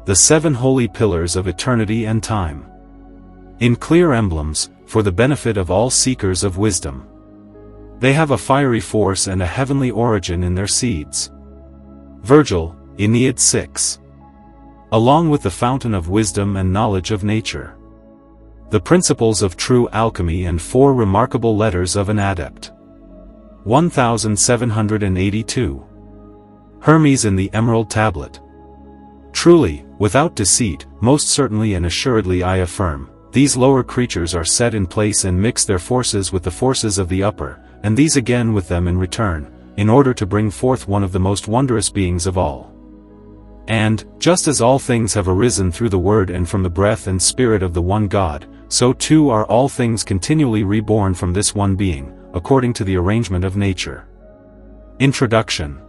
the 7 holy pillars of eternity and time. In clear emblems, for the benefit of all seekers of wisdom. They have a fiery force and a heavenly origin in their seeds. Virgil, Aeneid 6. Along with the fountain of wisdom and knowledge of nature. The principles of true alchemy and 4 remarkable letters of an adept. 1782. Hermes in the emerald tablet. Truly, without deceit, most certainly and assuredly I affirm, these lower creatures are set in place and mix their forces with the forces of the upper, and these again with them in return, in order to bring forth one of the most wondrous beings of all. And, just as all things have arisen through the word and from the breath and spirit of the one God, so too are all things continually reborn from this one being, according to the arrangement of nature. Introduction.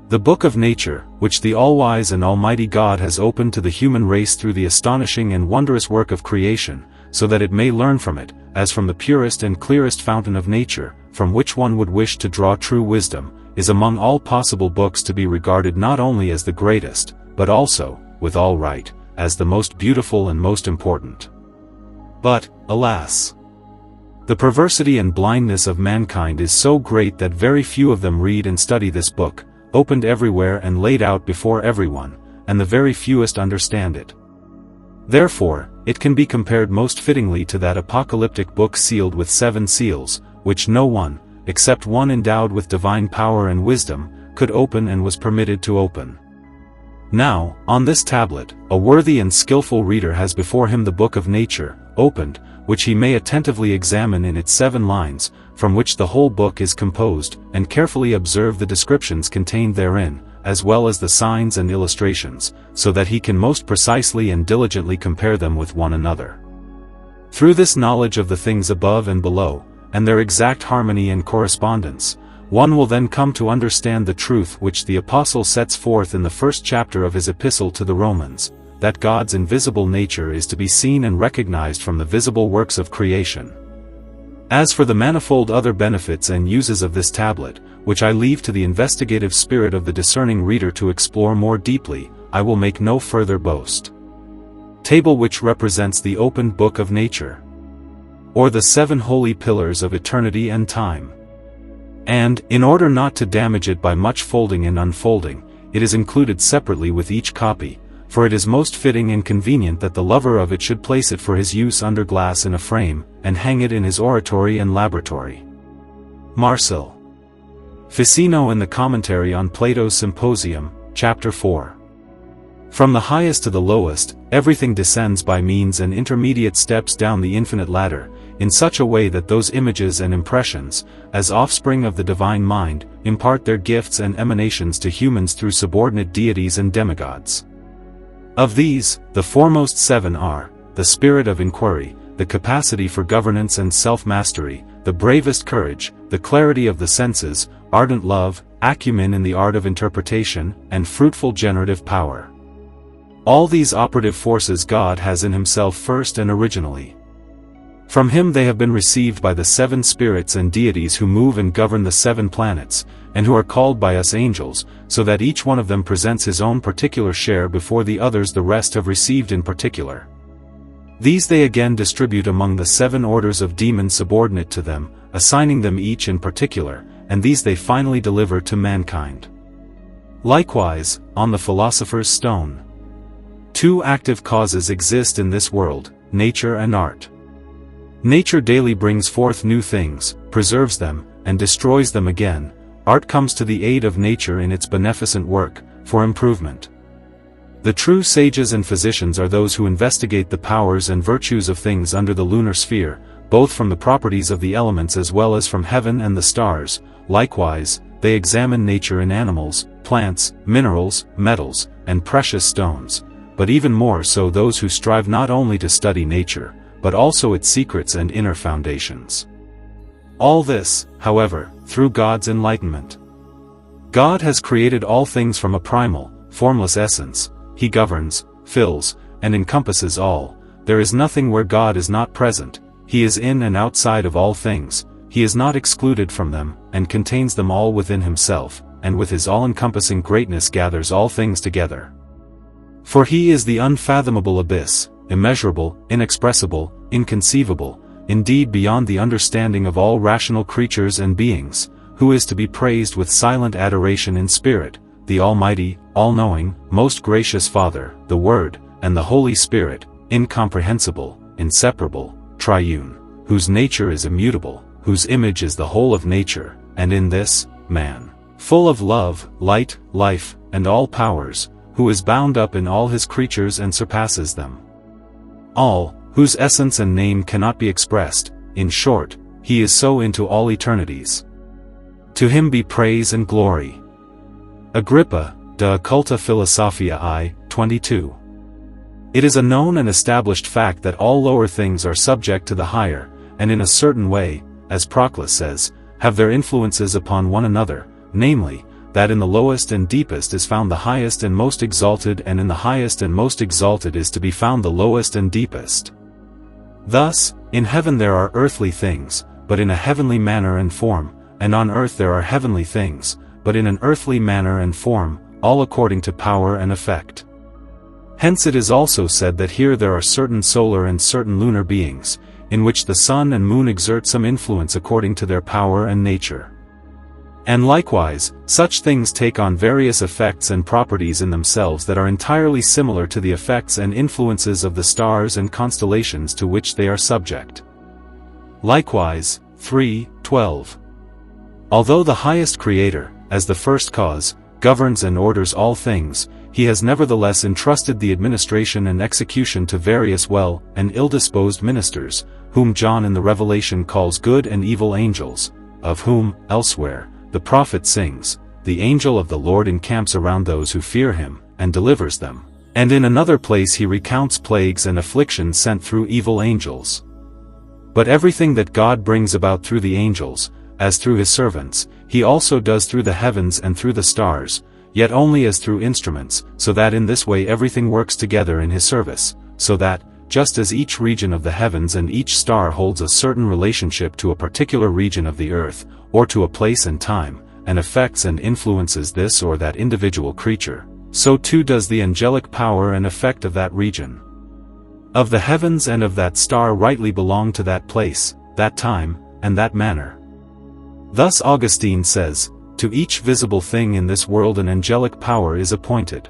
The Book of Nature, which the all-wise and almighty God has opened to the human race through the astonishing and wondrous work of creation, so that it may learn from it, as from the purest and clearest fountain of nature, from which one would wish to draw true wisdom, is among all possible books to be regarded not only as the greatest, but also, with all right, as the most beautiful and most important. But, alas! The perversity and blindness of mankind is so great that very few of them read and study this book, opened everywhere and laid out before everyone, and the very fewest understand it. Therefore, it can be compared most fittingly to that apocalyptic book sealed with 7 seals, which no one, except one endowed with divine power and wisdom, could open and was permitted to open. Now, on this tablet, a worthy and skillful reader has before him the Book of Nature, opened, which he may attentively examine in its 7 lines, from which the whole book is composed, and carefully observe the descriptions contained therein, as well as the signs and illustrations, so that he can most precisely and diligently compare them with one another. Through this knowledge of the things above and below, and their exact harmony and correspondence, one will then come to understand the truth which the Apostle sets forth in the 1st chapter of his epistle to the Romans, that God's invisible nature is to be seen and recognized from the visible works of creation. As for the manifold other benefits and uses of this tablet, which I leave to the investigative spirit of the discerning reader to explore more deeply, I will make no further boast. Table which represents the opened book of nature, or the 7 holy pillars of eternity and time. And, in order not to damage it by much folding and unfolding, it is included separately with each copy, for it is most fitting and convenient that the lover of it should place it for his use under glass in a frame, and hang it in his oratory and laboratory. Marcel Ficino in the Commentary on Plato's Symposium, Chapter 4. From the highest to the lowest, everything descends by means and intermediate steps down the infinite ladder, in such a way that those images and impressions, as offspring of the divine mind, impart their gifts and emanations to humans through subordinate deities and demigods. Of these, the foremost 7 are, the spirit of inquiry, the capacity for governance and self-mastery, the bravest courage, the clarity of the senses, ardent love, acumen in the art of interpretation, and fruitful generative power. All these operative forces God has in himself first and originally. From him they have been received by the 7 spirits and deities who move and govern the 7 planets, and who are called by us angels, so that each one of them presents his own particular share before the others the rest have received in particular. These they again distribute among the 7 orders of demons subordinate to them, assigning them each in particular, and these they finally deliver to mankind. Likewise, on the philosopher's stone. 2 active causes exist in this world, nature and art. Nature daily brings forth new things, preserves them, and destroys them again. Art comes to the aid of nature in its beneficent work, for improvement. The true sages and physicians are those who investigate the powers and virtues of things under the lunar sphere, both from the properties of the elements as well as from heaven and the stars. Likewise, they examine nature in animals, plants, minerals, metals, and precious stones, but even more so those who strive not only to study nature, but also its secrets and inner foundations. All this, however, through God's enlightenment. God has created all things from a primal, formless essence. He governs, fills, and encompasses all. There is nothing where God is not present. He is in and outside of all things. He is not excluded from them, and contains them all within himself, and with his all-encompassing greatness gathers all things together. For he is the unfathomable abyss, immeasurable, inexpressible, inconceivable, indeed beyond the understanding of all rational creatures and beings, who is to be praised with silent adoration in spirit, the Almighty, all-knowing, most gracious Father, the Word, and the Holy Spirit, incomprehensible, inseparable, triune, whose nature is immutable, whose image is the whole of nature, and in this, man, full of love, light, life, and all powers, who is bound up in all his creatures and surpasses them all, whose essence and name cannot be expressed, in short, he is so into all eternities. To him be praise and glory. Agrippa, De Occulta Philosophia I, 22. It is a known and established fact that all lower things are subject to the higher, and in a certain way, as Proclus says, have their influences upon one another, namely, that in the lowest and deepest is found the highest and most exalted, and in the highest and most exalted is to be found the lowest and deepest. Thus, in heaven there are earthly things, but in a heavenly manner and form, and on earth there are heavenly things, but in an earthly manner and form, all according to power and effect. Hence it is also said that here there are certain solar and certain lunar beings, in which the sun and moon exert some influence according to their power and nature. And likewise, such things take on various effects and properties in themselves that are entirely similar to the effects and influences of the stars and constellations to which they are subject. Likewise, 3:12. Although the highest Creator, as the first cause, governs and orders all things, he has nevertheless entrusted the administration and execution to various well and ill-disposed ministers, whom John in the Revelation calls good and evil angels, of whom, elsewhere, the prophet sings, "The angel of the Lord encamps around those who fear him, and delivers them." And in another place he recounts plagues and afflictions sent through evil angels. But everything that God brings about through the angels, as through his servants, he also does through the heavens and through the stars, yet only as through instruments, so that in this way everything works together in his service, so that, just as each region of the heavens and each star holds a certain relationship to a particular region of the earth, or to a place and time, and affects and influences this or that individual creature, so too does the angelic power and effect of that region of the heavens and of that star rightly belong to that place, that time, and that manner. Thus Augustine says, "To each visible thing in this world an angelic power is appointed."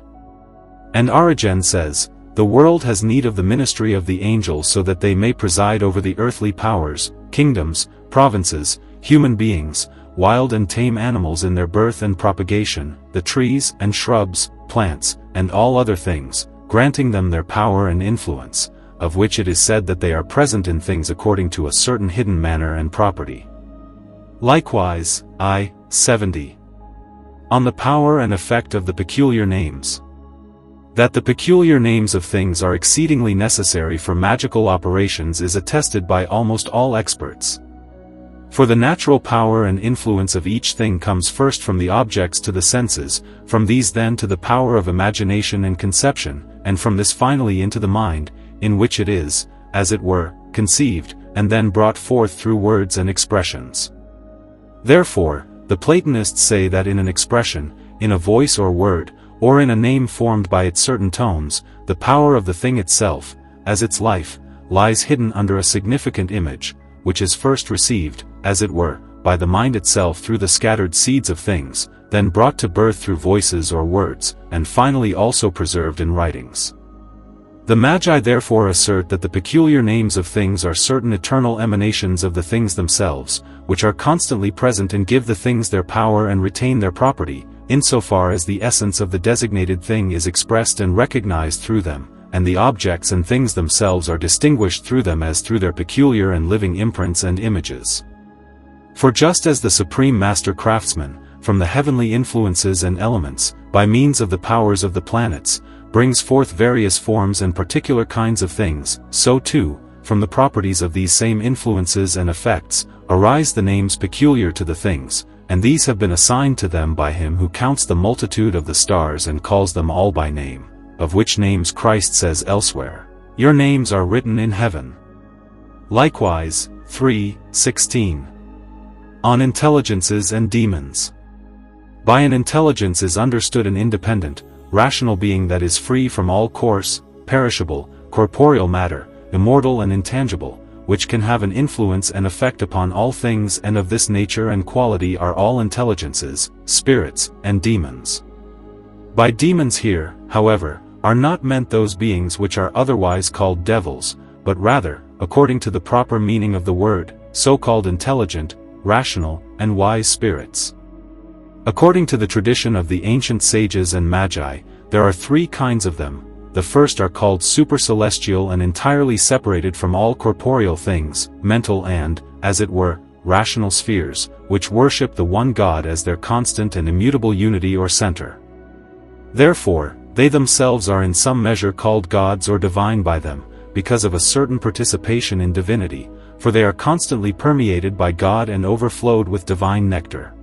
And Origen says, "The world has need of the ministry of the angels so that they may preside over the earthly powers, kingdoms, provinces, human beings, wild and tame animals in their birth and propagation, the trees and shrubs, plants, and all other things, granting them their power and influence, of which it is said that they are present in things according to a certain hidden manner and property." Likewise, I. 70. On the power and effect of the peculiar names. That the peculiar names of things are exceedingly necessary for magical operations is attested by almost all experts. For the natural power and influence of each thing comes first from the objects to the senses, from these then to the power of imagination and conception, and from this finally into the mind, in which it is, as it were, conceived, and then brought forth through words and expressions. Therefore, the Platonists say that in an expression, in a voice or word, or in a name formed by its certain tones, the power of the thing itself, as its life, lies hidden under a significant image, which is first received, as it were, by the mind itself through the scattered seeds of things, then brought to birth through voices or words, and finally also preserved in writings. The Magi therefore assert that the peculiar names of things are certain eternal emanations of the things themselves, which are constantly present and give the things their power and retain their property, insofar as the essence of the designated thing is expressed and recognized through them, and the objects and things themselves are distinguished through them as through their peculiar and living imprints and images. For just as the supreme master craftsman, from the heavenly influences and elements, by means of the powers of the planets, brings forth various forms and particular kinds of things, so too, from the properties of these same influences and effects, arise the names peculiar to the things, and these have been assigned to them by him who counts the multitude of the stars and calls them all by name, of which names Christ says elsewhere, "Your names are written in heaven." Likewise, 3:16. On intelligences and demons. By an intelligence is understood an independent, rational being that is free from all coarse, perishable, corporeal matter, immortal and intangible, which can have an influence and effect upon all things, and of this nature and quality are all intelligences, spirits, and demons. By demons here, however, are not meant those beings which are otherwise called devils, but rather, according to the proper meaning of the word, so-called intelligent, rational, and wise spirits. According to the tradition of the ancient sages and magi, there are three kinds of them. The first are called supercelestial and entirely separated from all corporeal things, mental and, as it were, rational spheres, which worship the one God as their constant and immutable unity or center. Therefore, they themselves are in some measure called gods or divine by them, because of a certain participation in divinity, for they are constantly permeated by God and overflowed with divine nectar.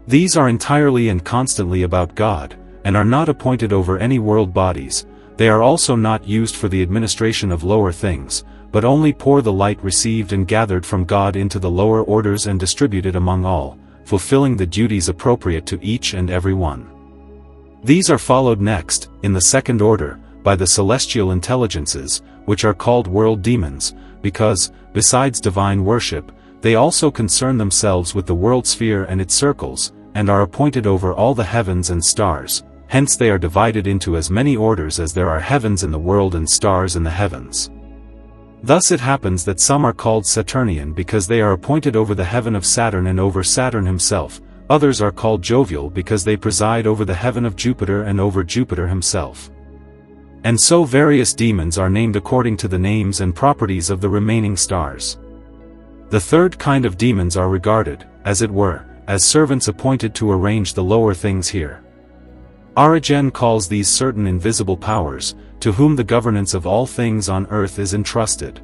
These are entirely and constantly about God, and are not appointed over any world bodies. They are also not used for the administration of lower things, but only pour the light received and gathered from God into the lower orders and distribute it among all, fulfilling the duties appropriate to each and every one. These are followed next, in the second order, by the celestial intelligences, which are called world demons, because, besides divine worship, they also concern themselves with the world sphere and its circles, and are appointed over all the heavens and stars. Hence they are divided into as many orders as there are heavens in the world and stars in the heavens. Thus it happens that some are called Saturnian because they are appointed over the heaven of Saturn and over Saturn himself, others are called Jovial because they preside over the heaven of Jupiter and over Jupiter himself. And so various demons are named according to the names and properties of the remaining stars. The third kind of demons are regarded, as it were, as servants appointed to arrange the lower things here. Origen calls these certain invisible powers, to whom the governance of all things on earth is entrusted.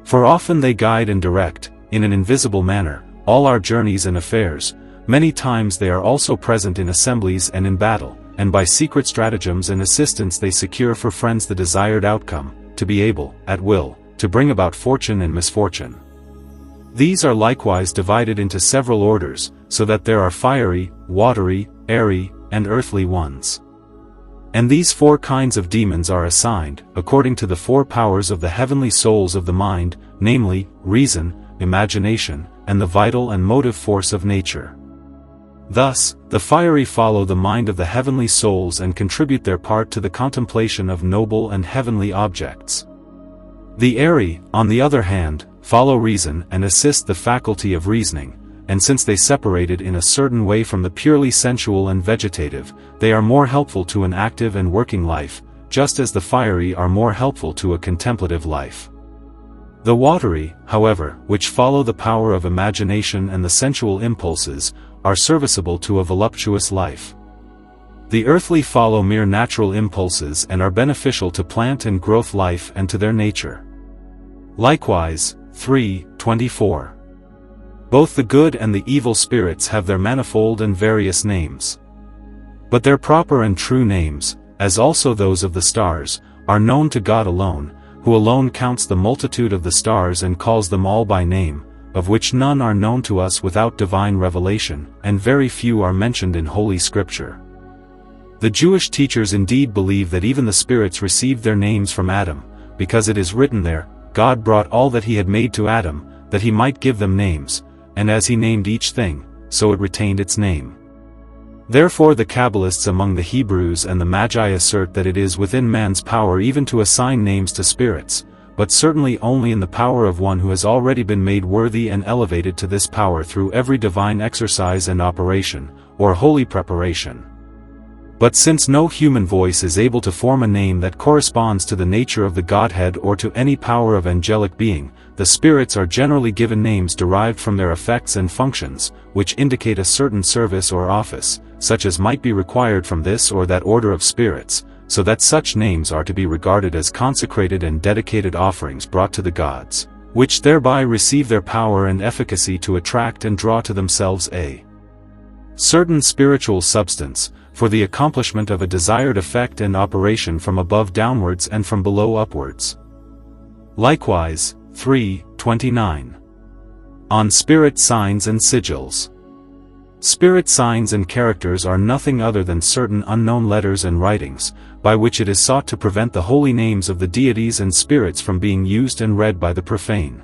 For often they guide and direct, in an invisible manner, all our journeys and affairs. Many times they are also present in assemblies and in battle, and by secret stratagems and assistance they secure for friends the desired outcome, to be able, at will, to bring about fortune and misfortune. These are likewise divided into several orders, so that there are fiery, watery, airy, and earthly ones. And these four kinds of demons are assigned, according to the four powers of the heavenly souls of the mind, namely, reason, imagination, and the vital and motive force of nature. Thus, the fiery follow the mind of the heavenly souls and contribute their part to the contemplation of noble and heavenly objects. The airy, on the other hand, follow reason and assist the faculty of reasoning, and since they separated in a certain way from the purely sensual and vegetative, they are more helpful to an active and working life, just as the fiery are more helpful to a contemplative life. The watery, however, which follow the power of imagination and the sensual impulses, are serviceable to a voluptuous life. The earthly follow mere natural impulses and are beneficial to plant and growth life and to their nature. Likewise, 3:24. Both the good and the evil spirits have their manifold and various names. But their proper and true names, as also those of the stars, are known to God alone, who alone counts the multitude of the stars and calls them all by name, of which none are known to us without divine revelation, and very few are mentioned in Holy Scripture. The Jewish teachers indeed believe that even the spirits received their names from Adam, because it is written there, God brought all that he had made to Adam, that he might give them names, and as he named each thing, so it retained its name. Therefore the Kabbalists among the Hebrews and the Magi assert that it is within man's power even to assign names to spirits, but certainly only in the power of one who has already been made worthy and elevated to this power through every divine exercise and operation, or holy preparation. But since no human voice is able to form a name that corresponds to the nature of the Godhead or to any power of angelic being, the spirits are generally given names derived from their effects and functions, which indicate a certain service or office, such as might be required from this or that order of spirits, so that such names are to be regarded as consecrated and dedicated offerings brought to the gods, which thereby receive their power and efficacy to attract and draw to themselves a certain spiritual substance, for the accomplishment of a desired effect and operation from above downwards and from below upwards. Likewise, 3:29. On spirit signs and sigils. Spirit signs and characters are nothing other than certain unknown letters and writings, by which it is sought to prevent the holy names of the deities and spirits from being used and read by the profane.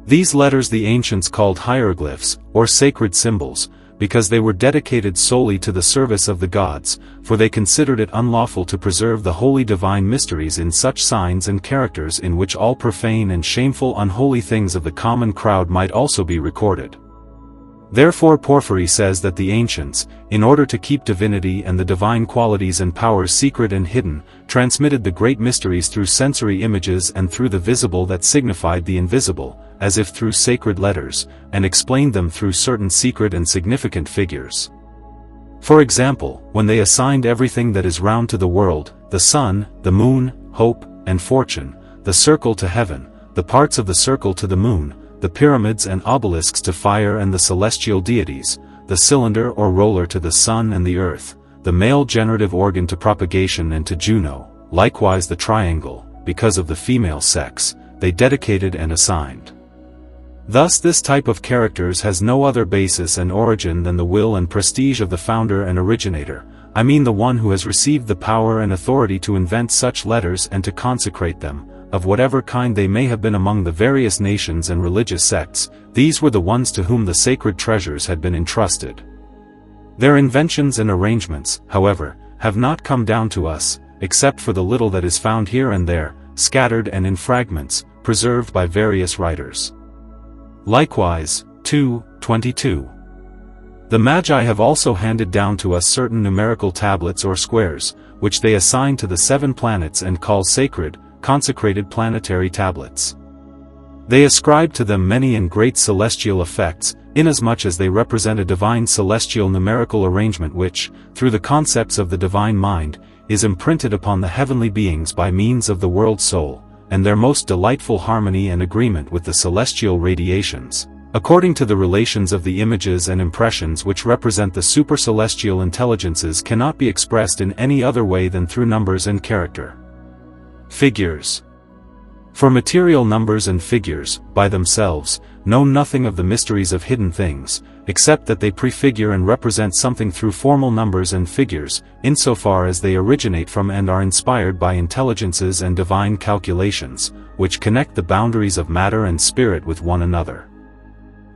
These letters the ancients called hieroglyphs, or sacred symbols, because they were dedicated solely to the service of the gods, for they considered it unlawful to preserve the holy divine mysteries in such signs and characters in which all profane and shameful unholy things of the common crowd might also be recorded. Therefore Porphyry says that the ancients, in order to keep divinity and the divine qualities and powers secret and hidden, transmitted the great mysteries through sensory images and through the visible that signified the invisible, as if through sacred letters, and explained them through certain secret and significant figures. For example, when they assigned everything that is round to the world, the sun, the moon, hope, and fortune, the circle to heaven, the parts of the circle to the moon, the pyramids and obelisks to fire and the celestial deities, the cylinder or roller to the sun and the earth, the male generative organ to propagation and to Juno, likewise the triangle, because of the female sex, they dedicated and assigned. Thus this type of characters has no other basis and origin than the will and prestige of the founder and originator, I mean the one who has received the power and authority to invent such letters and to consecrate them, of whatever kind they may have been among the various nations and religious sects. These were the ones to whom the sacred treasures had been entrusted. Their inventions and arrangements, however, have not come down to us, except for the little that is found here and there, scattered and in fragments, preserved by various writers. Likewise, 2:22. The Magi have also handed down to us certain numerical tablets or squares, which they assign to the 7 planets and call sacred, consecrated planetary tablets. They ascribe to them many and great celestial effects, inasmuch as they represent a divine celestial numerical arrangement which, through the concepts of the divine mind, is imprinted upon the heavenly beings by means of the world soul, and their most delightful harmony and agreement with the celestial radiations, according to the relations of the images and impressions which represent the supercelestial intelligences, cannot be expressed in any other way than through numbers and character. Figures. For material numbers and figures, by themselves, know nothing of the mysteries of hidden things, except that they prefigure and represent something through formal numbers and figures, insofar as they originate from and are inspired by intelligences and divine calculations, which connect the boundaries of matter and spirit with one another.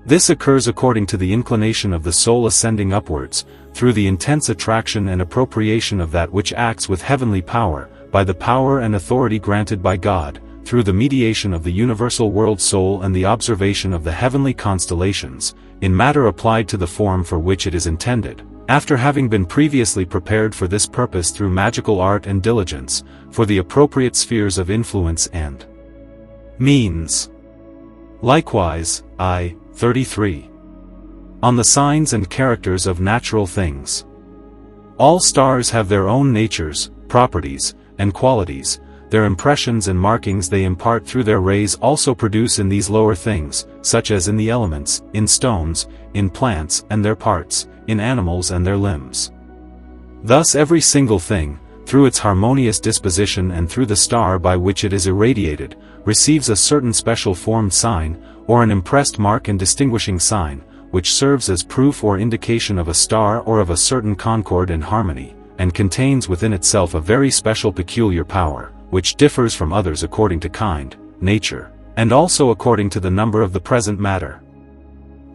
This occurs according to the inclination of the soul ascending upwards, through the intense attraction and appropriation of that which acts with heavenly power, by the power and authority granted by God, through the mediation of the universal world soul and the observation of the heavenly constellations, in matter applied to the form for which it is intended, after having been previously prepared for this purpose through magical art and diligence, for the appropriate spheres of influence and means. Likewise, 33. On the signs and characters of natural things. All stars have their own natures, properties, and qualities. Their impressions and markings they impart through their rays also produce in these lower things, such as in the elements, in stones, in plants and their parts, in animals and their limbs. Thus every single thing, through its harmonious disposition and through the star by which it is irradiated, receives a certain special formed sign, or an impressed mark and distinguishing sign, which serves as proof or indication of a star or of a certain concord and harmony, and contains within itself a very special peculiar power, which differs from others according to kind, nature, and also according to the number of the present matter.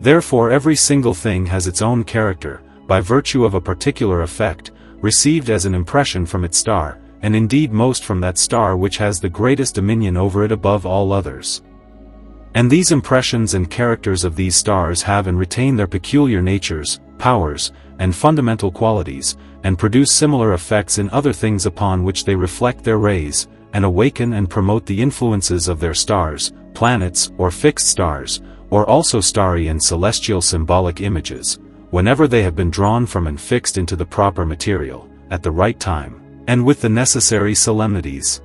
Therefore every single thing has its own character, by virtue of a particular effect, received as an impression from its star, and indeed most from that star which has the greatest dominion over it above all others. And these impressions and characters of these stars have and retain their peculiar natures, powers, and fundamental qualities, and produce similar effects in other things upon which they reflect their rays, and awaken and promote the influences of their stars, planets or fixed stars, or also starry and celestial symbolic images, whenever they have been drawn from and fixed into the proper material, at the right time, and with the necessary solemnities.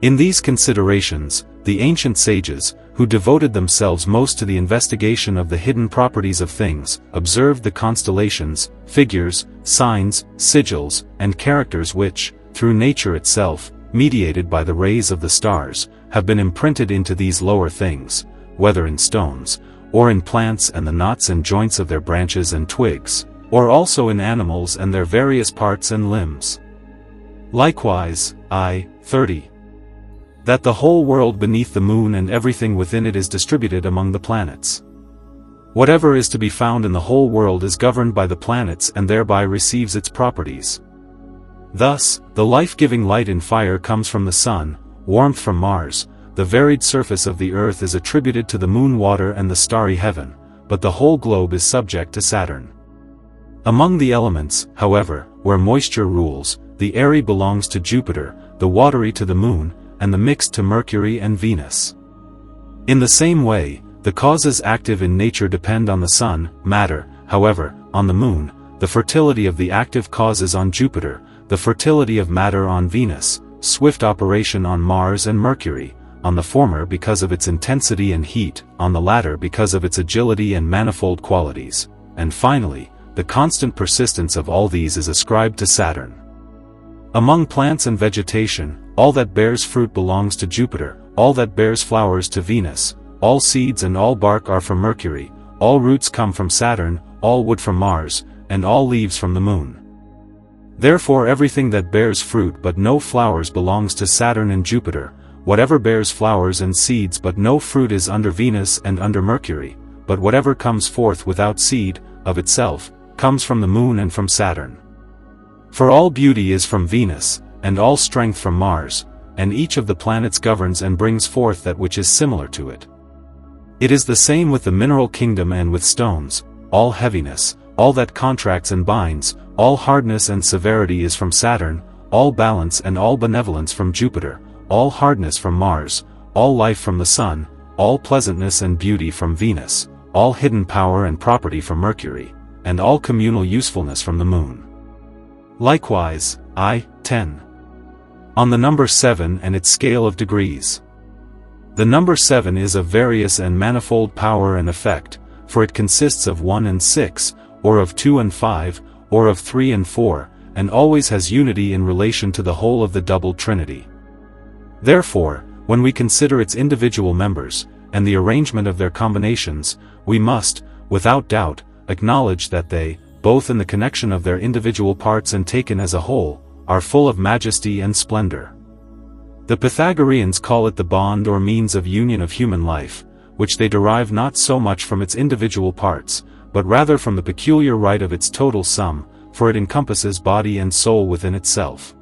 In these considerations, the ancient sages, who devoted themselves most to the investigation of the hidden properties of things, observed the constellations, figures, signs, sigils, and characters which, through nature itself, mediated by the rays of the stars, have been imprinted into these lower things, whether in stones, or in plants and the knots and joints of their branches and twigs, or also in animals and their various parts and limbs. Likewise, 30. That the whole world beneath the moon and everything within it is distributed among the planets. Whatever is to be found in the whole world is governed by the planets and thereby receives its properties. Thus, the life-giving light in fire comes from the sun, warmth from Mars, the varied surface of the earth is attributed to the moon, water and the starry heaven, but the whole globe is subject to Saturn. Among the elements, however, where moisture rules, the airy belongs to Jupiter, the watery to the moon, and the mixed to Mercury and Venus. In the same way, the causes active in nature depend on the sun, matter, however, on the moon, the fertility of the active causes on Jupiter, the fertility of matter on Venus, swift operation on Mars and Mercury, on the former because of its intensity and heat, on the latter because of its agility and manifold qualities, and finally, the constant persistence of all these is ascribed to Saturn. Among plants and vegetation, all that bears fruit belongs to Jupiter, all that bears flowers to Venus, all seeds and all bark are from Mercury, all roots come from Saturn, all wood from Mars, and all leaves from the moon. Therefore everything that bears fruit but no flowers belongs to Saturn and Jupiter, whatever bears flowers and seeds but no fruit is under Venus and under Mercury, but whatever comes forth without seed, of itself, comes from the moon and from Saturn. For all beauty is from Venus, and all strength from Mars, and each of the planets governs and brings forth that which is similar to it. It is the same with the mineral kingdom and with stones, all heaviness, all that contracts and binds, all hardness and severity is from Saturn, all balance and all benevolence from Jupiter, all hardness from Mars, all life from the Sun, all pleasantness and beauty from Venus, all hidden power and property from Mercury, and all communal usefulness from the Moon. Likewise, 10. On the number 7 and its scale of degrees. The number 7 is of various and manifold power and effect, for it consists of 1 and 6, or of 2 and 5, or of 3 and 4, and always has unity in relation to the whole of the double Trinity. Therefore, when we consider its individual members, and the arrangement of their combinations, we must, without doubt, acknowledge that they, both in the connection of their individual parts and taken as a whole, are full of majesty and splendor. The Pythagoreans call it the bond or means of union of human life, which they derive not so much from its individual parts, but rather from the peculiar right of its total sum, for it encompasses body and soul within itself.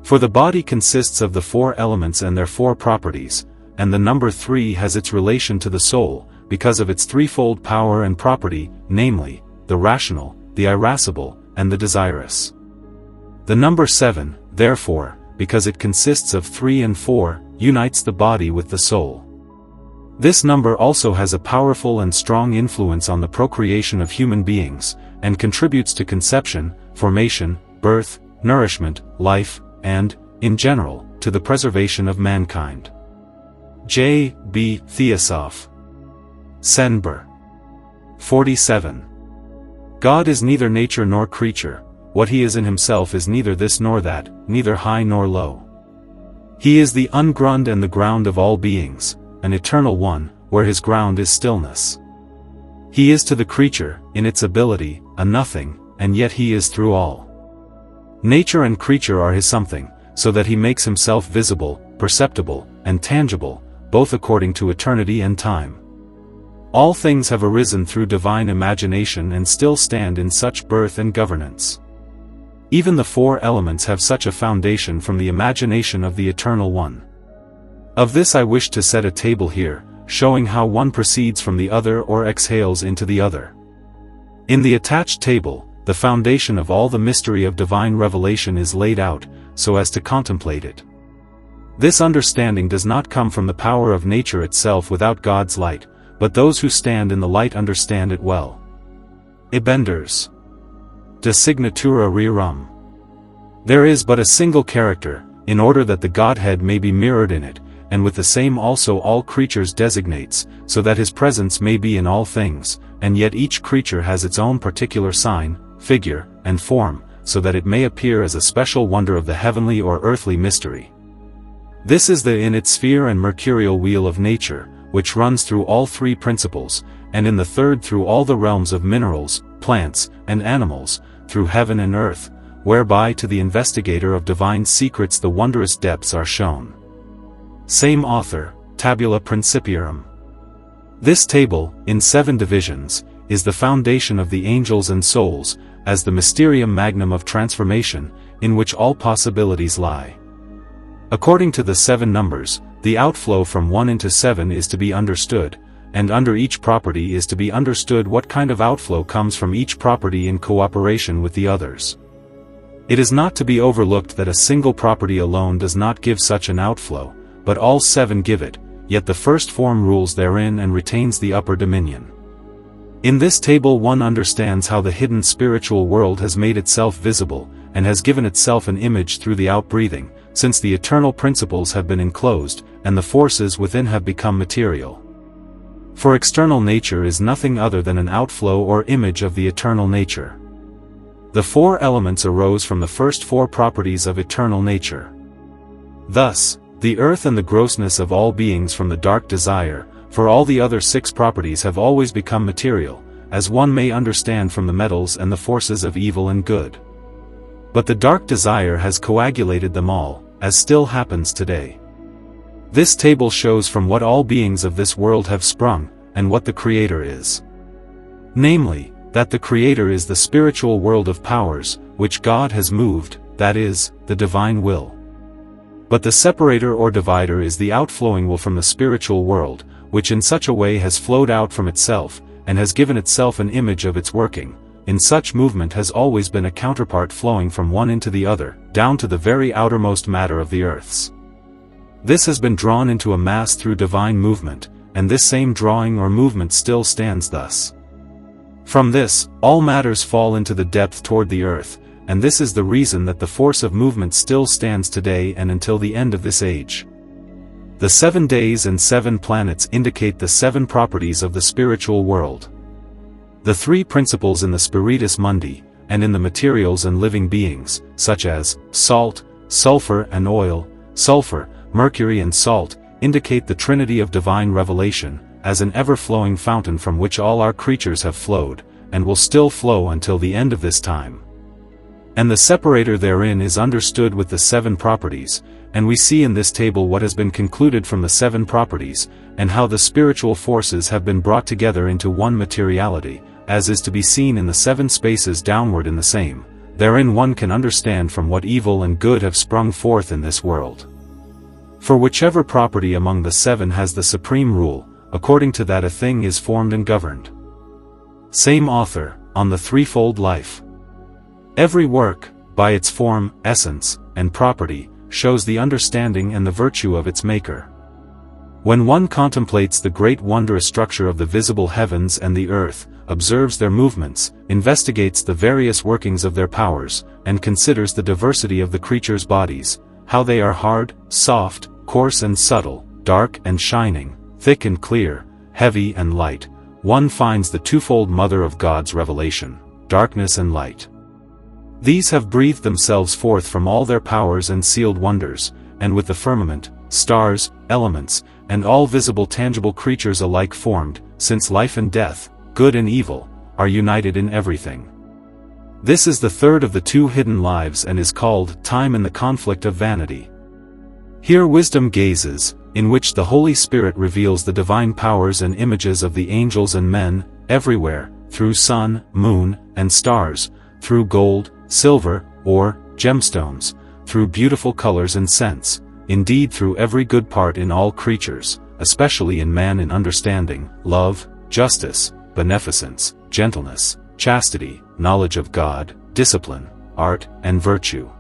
For the body consists of the 4 elements and their 4 properties, and the number 3 has its relation to the soul, because of its threefold power and property, namely, the rational, the irascible, and the desirous. The number 7, therefore, because it consists of 3 and 4, unites the body with the soul. This number also has a powerful and strong influence on the procreation of human beings, and contributes to conception, formation, birth, nourishment, life, and, in general, to the preservation of mankind. J. B. Theosoph. Senber. 47. God is neither nature nor creature, what he is in himself is neither this nor that, neither high nor low. He is the ungrund and the ground of all beings, an eternal one, where his ground is stillness. He is to the creature, in its ability, a nothing, and yet he is through all. Nature and creature are his something, so that he makes himself visible, perceptible, and tangible, both according to eternity and time. All things have arisen through divine imagination and still stand in such birth and governance. Even the 4 elements have such a foundation from the imagination of the Eternal One. Of this I wish to set a table here, showing how one proceeds from the other or exhales into the other. In the attached table, the foundation of all the mystery of divine revelation is laid out, so as to contemplate it. This understanding does not come from the power of nature itself without God's light, but those who stand in the light understand it well. Ibenders. De signatura rerum. There is but a single character, in order that the Godhead may be mirrored in it, and with the same also all creatures designates, so that his presence may be in all things, and yet each creature has its own particular sign, figure, and form, so that it may appear as a special wonder of the heavenly or earthly mystery. This is the in its sphere and mercurial wheel of nature, which runs through all three principles, and in the third through all the realms of minerals, plants, and animals, through heaven and earth, whereby to the investigator of divine secrets the wondrous depths are shown. Same author, Tabula Principiarum. This table, in 7 divisions, is the foundation of the angels and souls, as the mysterium magnum of transformation, in which all possibilities lie. According to the 7 numbers, the outflow from 1 into 7 is to be understood, and under each property is to be understood what kind of outflow comes from each property in cooperation with the others. It is not to be overlooked that a single property alone does not give such an outflow, but all 7 give it, yet the first form rules therein and retains the upper dominion. In this table one understands how the hidden spiritual world has made itself visible, and has given itself an image through the outbreathing, since the eternal principles have been enclosed, and the forces within have become material. For external nature is nothing other than an outflow or image of the eternal nature. The 4 elements arose from the first 4 properties of eternal nature. Thus, the earth and the grossness of all beings from the dark desire, for all the other 6 properties have always become material, as one may understand from the metals and the forces of evil and good. But the dark desire has coagulated them all, as still happens today. This table shows from what all beings of this world have sprung, and what the Creator is. Namely, that the Creator is the spiritual world of powers, which God has moved, that is, the divine will. But the separator or divider is the outflowing will from the spiritual world, which in such a way has flowed out from itself, and has given itself an image of its working. In such movement has always been a counterpart flowing from one into the other, down to the very outermost matter of the earths. This has been drawn into a mass through divine movement, and this same drawing or movement still stands thus. From this, all matters fall into the depth toward the earth, and this is the reason that the force of movement still stands today and until the end of this age. The 7 days and 7 planets indicate the 7 properties of the spiritual world. The 3 principles in the Spiritus Mundi, and in the materials and living beings, such as salt, sulfur and oil, sulfur, mercury and salt, indicate the Trinity of divine revelation, as an ever-flowing fountain from which all our creatures have flowed, and will still flow until the end of this time. And the separator therein is understood with the 7 properties, and we see in this table what has been concluded from the 7 properties, and how the spiritual forces have been brought together into one materiality, as is to be seen in the 7 spaces downward in the same. Therein one can understand from what evil and good have sprung forth in this world. For whichever property among the 7 has the supreme rule, according to that a thing is formed and governed. Same author, on the threefold life. Every work, by its form, essence, and property, shows the understanding and the virtue of its maker. When one contemplates the great wondrous structure of the visible heavens and the earth, observes their movements, investigates the various workings of their powers, and considers the diversity of the creatures' bodies, how they are hard, soft, coarse and subtle, dark and shining, thick and clear, heavy and light, one finds the twofold mother of God's revelation, darkness and light. These have breathed themselves forth from all their powers and sealed wonders, and with the firmament, stars, elements, and all visible tangible creatures alike formed, since life and death, good and evil, are united in everything. This is the third of the 2 hidden lives and is called time in the conflict of vanity. Here wisdom gazes, in which the Holy Spirit reveals the divine powers and images of the angels and men, everywhere, through sun, moon, and stars, through gold, silver, ore, gemstones, through beautiful colors and scents, indeed through every good part in all creatures, especially in man in understanding, love, justice, beneficence, gentleness, chastity, knowledge of God, discipline, art, and virtue.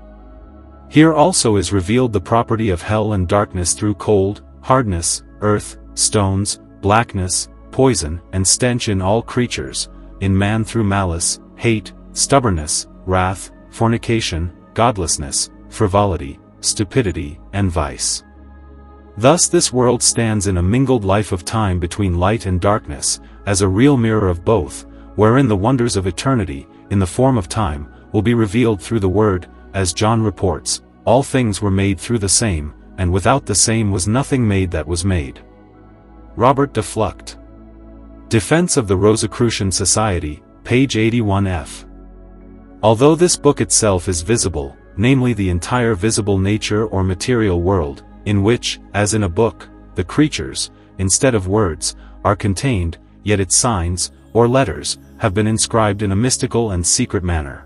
Here also is revealed the property of hell and darkness through cold, hardness, earth, stones, blackness, poison, and stench in all creatures, in man through malice, hate, stubbornness, wrath, fornication, godlessness, frivolity, stupidity, and vice. Thus this world stands in a mingled life of time between light and darkness, as a real mirror of both, wherein the wonders of eternity, in the form of time, will be revealed through the Word, as John reports, all things were made through the same, and without the same was nothing made that was made. Robert de Flucht. Defense of the Rosicrucian Society, page 81f. Although this book itself is visible, namely the entire visible nature or material world, in which, as in a book, the creatures, instead of words, are contained, yet its signs, or letters, have been inscribed in a mystical and secret manner.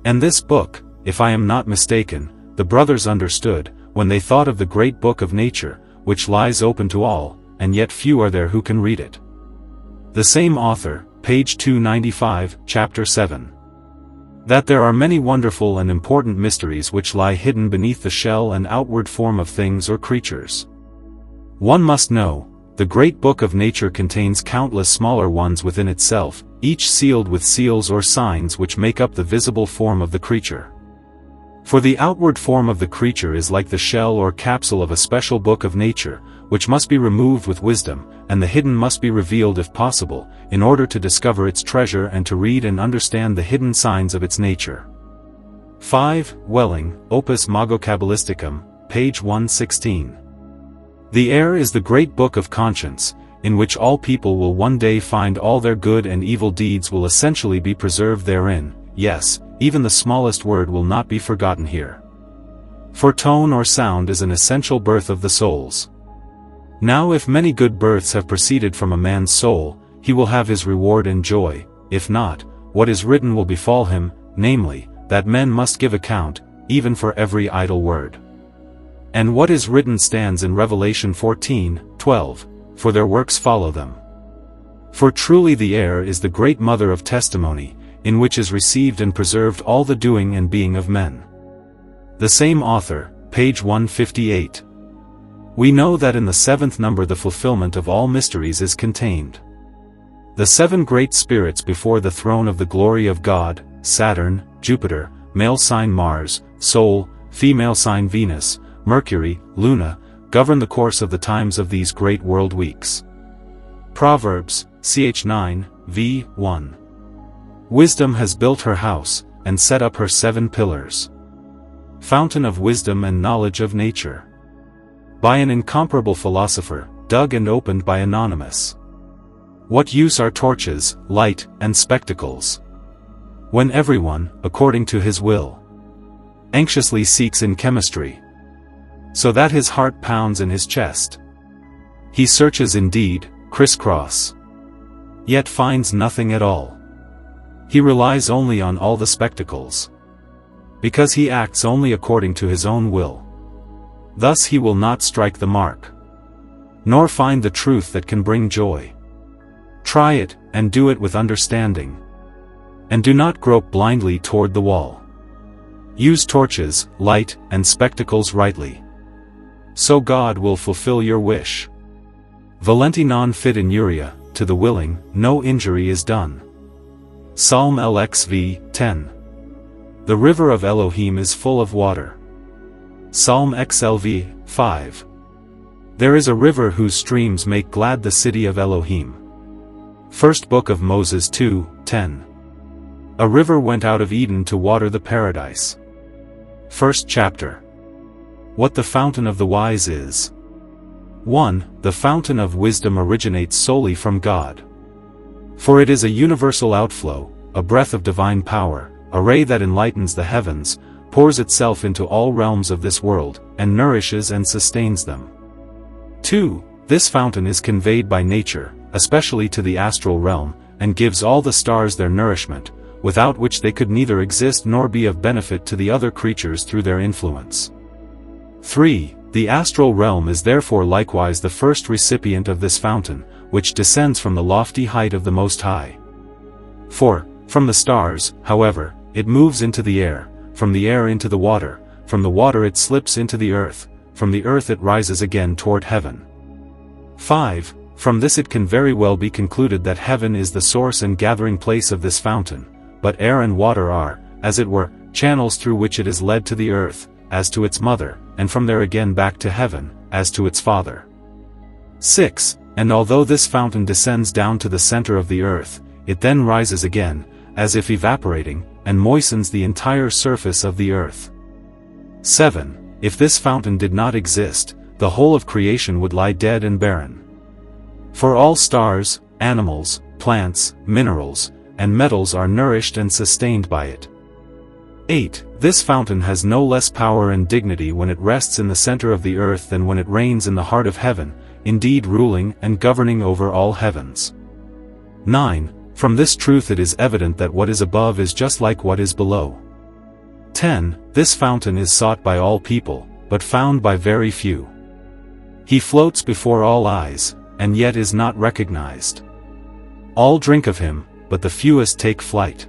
And this book, if I am not mistaken, the brothers understood, when they thought of the great book of nature, which lies open to all, and yet few are there who can read it. The same author, page 295, chapter 7. That there are many wonderful and important mysteries which lie hidden beneath the shell and outward form of things or creatures. One must know, the great book of nature contains countless smaller ones within itself, each sealed with seals or signs which make up the visible form of the creature. For the outward form of the creature is like the shell or capsule of a special book of nature, which must be removed with wisdom, and the hidden must be revealed if possible, in order to discover its treasure and to read and understand the hidden signs of its nature. 5. Welling, Opus Mago-Kabbalisticum, page 116. The air is the great book of conscience, in which all people will one day find all their good and evil deeds will essentially be preserved therein. Yes, even the smallest word will not be forgotten here. For tone or sound is an essential birth of the souls. Now if many good births have proceeded from a man's soul, he will have his reward and joy; if not, what is written will befall him, namely, that men must give account, even for every idle word. And what is written stands in Revelation 14:12, for their works follow them. For truly the air is the great mother of testimony, in which is received and preserved all the doing and being of men. The same author, page 158. We know that in the seventh number the fulfillment of all mysteries is contained. The seven great spirits before the throne of the glory of God, Saturn, Jupiter, male sign Mars, Sol, female sign Venus, Mercury, Luna, govern the course of the times of these great world weeks. Proverbs, ch. 9, v. 1. Wisdom has built her house, and set up her 7 pillars. Fountain of wisdom and knowledge of nature. By an incomparable philosopher, dug and opened by Anonymous. What use are torches, light, and spectacles, when everyone, according to his will, anxiously seeks in chemistry, so that his heart pounds in his chest? He searches indeed, crisscross, yet finds nothing at all. He relies only on all the spectacles, because he acts only according to his own will. Thus he will not strike the mark, nor find the truth that can bring joy. Try it, and do it with understanding, and do not grope blindly toward the wall. Use torches, light, and spectacles rightly, so God will fulfill your wish. Valenti non fit inuria, to the willing, no injury is done. Psalm LXV, 10. The river of Elohim is full of water. Psalm XLV, 5. There is a river whose streams make glad the city of Elohim. First Book of Moses 2, 10. A river went out of Eden to water the paradise. First chapter. What the fountain of the wise is. 1. The fountain of wisdom originates solely from God. For it is a universal outflow, a breath of divine power, a ray that enlightens the heavens, pours itself into all realms of this world, and nourishes and sustains them. 2. This fountain is conveyed by nature, especially to the astral realm, and gives all the stars their nourishment, without which they could neither exist nor be of benefit to the other creatures through their influence. 3. The astral realm is therefore likewise the first recipient of this fountain, which descends from the lofty height of the Most High. 4. From the stars, however, it moves into the air, from the air into the water, from the water it slips into the earth, from the earth it rises again toward heaven. 5. From this it can very well be concluded that heaven is the source and gathering place of this fountain, but air and water are, as it were, channels through which it is led to the earth, as to its mother, and from there again back to heaven, as to its father. 6. And although this fountain descends down to the center of the earth, it then rises again, as if evaporating, and moistens the entire surface of the earth. 7. If this fountain did not exist, the whole of creation would lie dead and barren. For all stars, animals, plants, minerals, and metals are nourished and sustained by it. 8. This fountain has no less power and dignity when it rests in the center of the earth than when it reigns in the heart of heaven, indeed ruling and governing over all heavens. 9. From this truth it is evident that what is above is just like what is below. 10. This fountain is sought by all people, but found by very few. He floats before all eyes, and yet is not recognized. All drink of him, but the fewest take flight.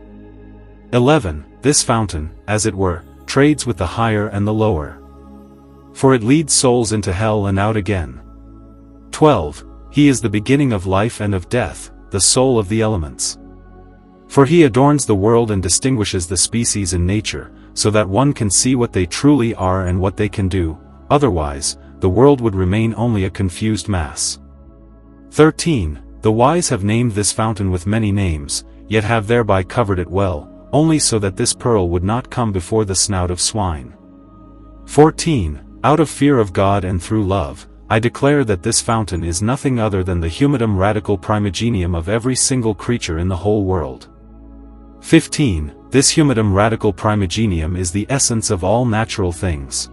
11. This fountain, as it were, trades with the higher and the lower. For it leads souls into hell and out again. 12. He is the beginning of life and of death, the soul of the elements. For he adorns the world and distinguishes the species in nature, so that one can see what they truly are and what they can do, otherwise, the world would remain only a confused mass. 13. The wise have named this fountain with many names, yet have thereby covered it well, only so that this pearl would not come before the snout of swine. 14. Out of fear of God and through love, I declare that this fountain is nothing other than the humidum radical primogenium of every single creature in the whole world. 15. This humidum radical primogenium is the essence of all natural things.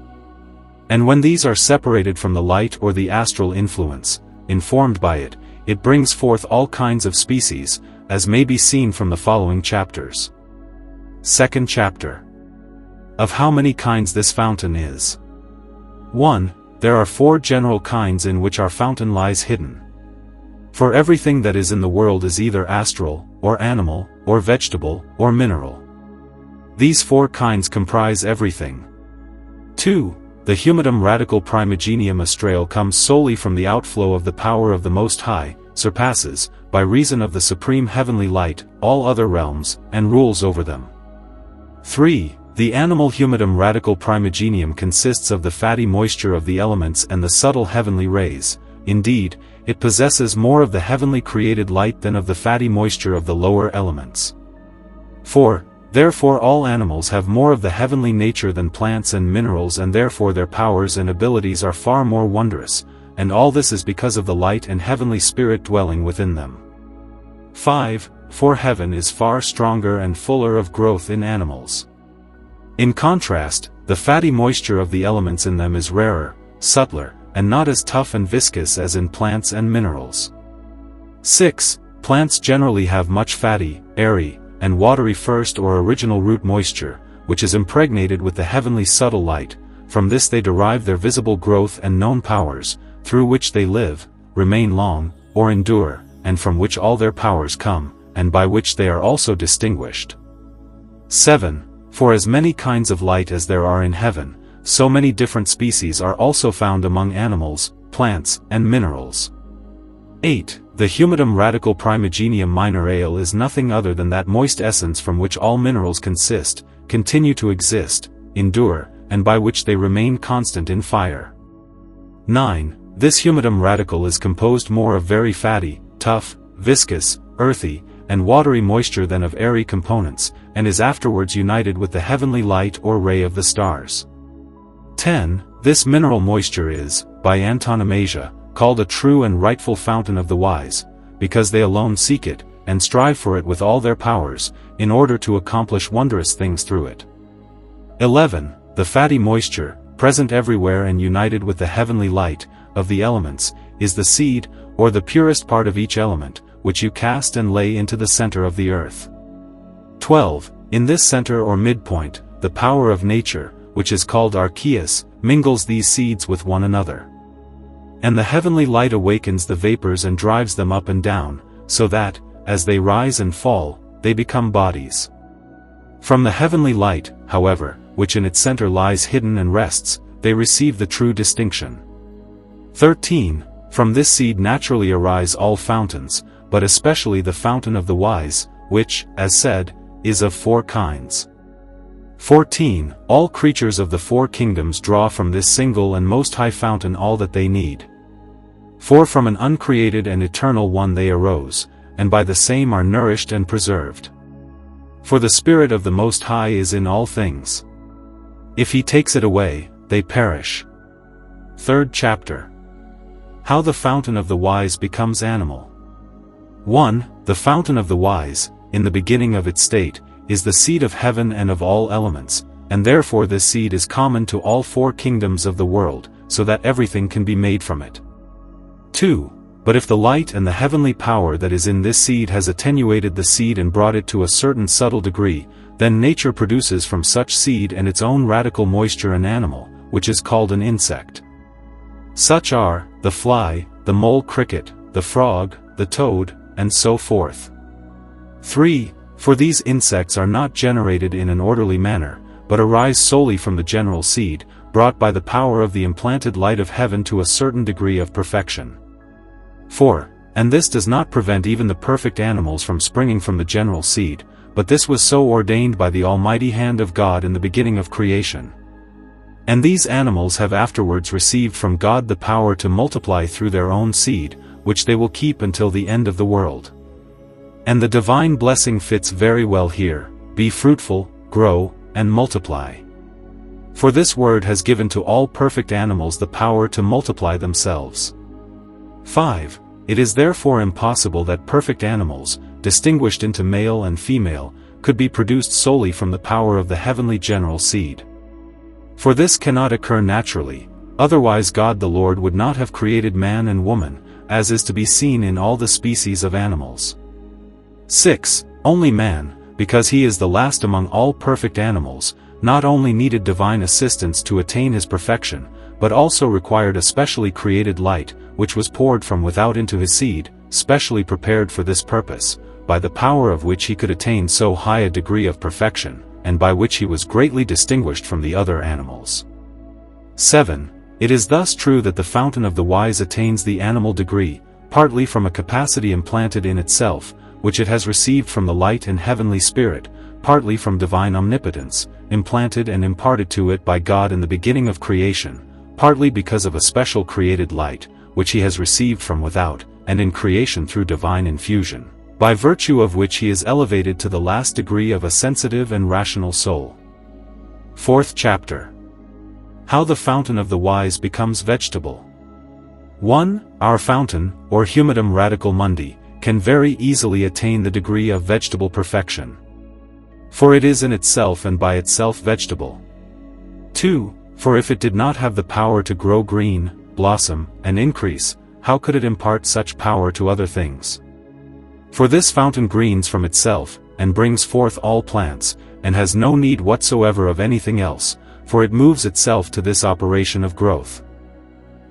And when these are separated from the light or the astral influence, informed by it, it brings forth all kinds of species, as may be seen from the following chapters. Second chapter. Of how many kinds this fountain is. 1. There are 4 general kinds in which our fountain lies hidden. For everything that is in the world is either astral, or animal, or vegetable, or mineral. These 4 kinds comprise everything. 2. The humidum radical primogenium astral comes solely from the outflow of the power of the Most High, surpasses, by reason of the supreme heavenly light, all other realms, and rules over them. 3. The animal humidum radical primogenium consists of the fatty moisture of the elements and the subtle heavenly rays. Indeed, it possesses more of the heavenly created light than of the fatty moisture of the lower elements. 4. Therefore all animals have more of the heavenly nature than plants and minerals, and therefore their powers and abilities are far more wondrous, and all this is because of the light and heavenly spirit dwelling within them. 5. For heaven is far stronger and fuller of growth in animals. In contrast, the fatty moisture of the elements in them is rarer, subtler, and not as tough and viscous as in plants and minerals. 6. Plants generally have much fatty, airy, and watery first or original root moisture, which is impregnated with the heavenly subtle light. From this they derive their visible growth and known powers, through which they live, remain long, or endure, and from which all their powers come, and by which they are also distinguished. 7. For as many kinds of light as there are in heaven, so many different species are also found among animals, plants, and minerals. 8. The humidum radical primogenium minor ale is nothing other than that moist essence from which all minerals consist, continue to exist, endure, and by which they remain constant in fire. 9. This humidum radical is composed more of very fatty, tough, viscous, earthy, and watery moisture than of airy components, and is afterwards united with the heavenly light or ray of the stars. 10. This mineral moisture is, by antonomasia, called a true and rightful fountain of the wise, because they alone seek it, and strive for it with all their powers, in order to accomplish wondrous things through it. 11. The fatty moisture, present everywhere and united with the heavenly light, of the elements, is the seed, or the purest part of each element, which you cast and lay into the center of the earth. 12. In this center or midpoint, the power of nature, which is called archeus, mingles these seeds with one another. And the heavenly light awakens the vapors and drives them up and down, so that, as they rise and fall, they become bodies. From the heavenly light, however, which in its center lies hidden and rests, they receive the true distinction. 13. From this seed naturally arise all fountains, but especially the fountain of the wise, which, as said, is of 4 kinds. 14. All creatures of the 4 kingdoms draw from this single and most high fountain all that they need. For from an uncreated and eternal one they arose, and by the same are nourished and preserved. For the Spirit of the Most High is in all things. If he takes it away, they perish. Third chapter. How the fountain of the wise becomes animal. 1. The fountain of the wise, in the beginning of its state, is the seed of heaven and of all elements, and therefore this seed is common to all four kingdoms of the world, so that everything can be made from it. 2. But if the light and the heavenly power that is in this seed has attenuated the seed and brought it to a certain subtle degree, then nature produces from such seed and its own radical moisture an animal, which is called an insect. Such are the fly, the mole cricket, the frog, the toad, and so forth. 3. For these insects are not generated in an orderly manner, but arise solely from the general seed, brought by the power of the implanted light of heaven to a certain degree of perfection. 4. And this does not prevent even the perfect animals from springing from the general seed, but this was so ordained by the almighty hand of God in the beginning of creation. And these animals have afterwards received from God the power to multiply through their own seed, which they will keep until the end of the world. And the divine blessing fits very well here: be fruitful, grow, and multiply. For this word has given to all perfect animals the power to multiply themselves. 5. It is therefore impossible that perfect animals, distinguished into male and female, could be produced solely from the power of the heavenly general seed. For this cannot occur naturally, otherwise God the Lord would not have created man and woman, as is to be seen in all the species of animals. 6. Only man, because he is the last among all perfect animals, not only needed divine assistance to attain his perfection, but also required a specially created light, which was poured from without into his seed, specially prepared for this purpose, by the power of which he could attain so high a degree of perfection, and by which he was greatly distinguished from the other animals. 7. It is thus true that the fountain of the wise attains the animal degree, partly from a capacity implanted in itself, which it has received from the light and heavenly spirit, partly from divine omnipotence, implanted and imparted to it by God in the beginning of creation, partly because of a special created light, which he has received from without, and in creation through divine infusion, by virtue of which he is elevated to the last degree of a sensitive and rational soul. 4th chapter. How the fountain of the wise becomes vegetable. 1. Our fountain, or humidum radicale mundi, can very easily attain the degree of vegetable perfection. For it is in itself and by itself vegetable. 2. For if it did not have the power to grow green, blossom, and increase, how could it impart such power to other things? For this fountain greens from itself, and brings forth all plants, and has no need whatsoever of anything else, for it moves itself to this operation of growth.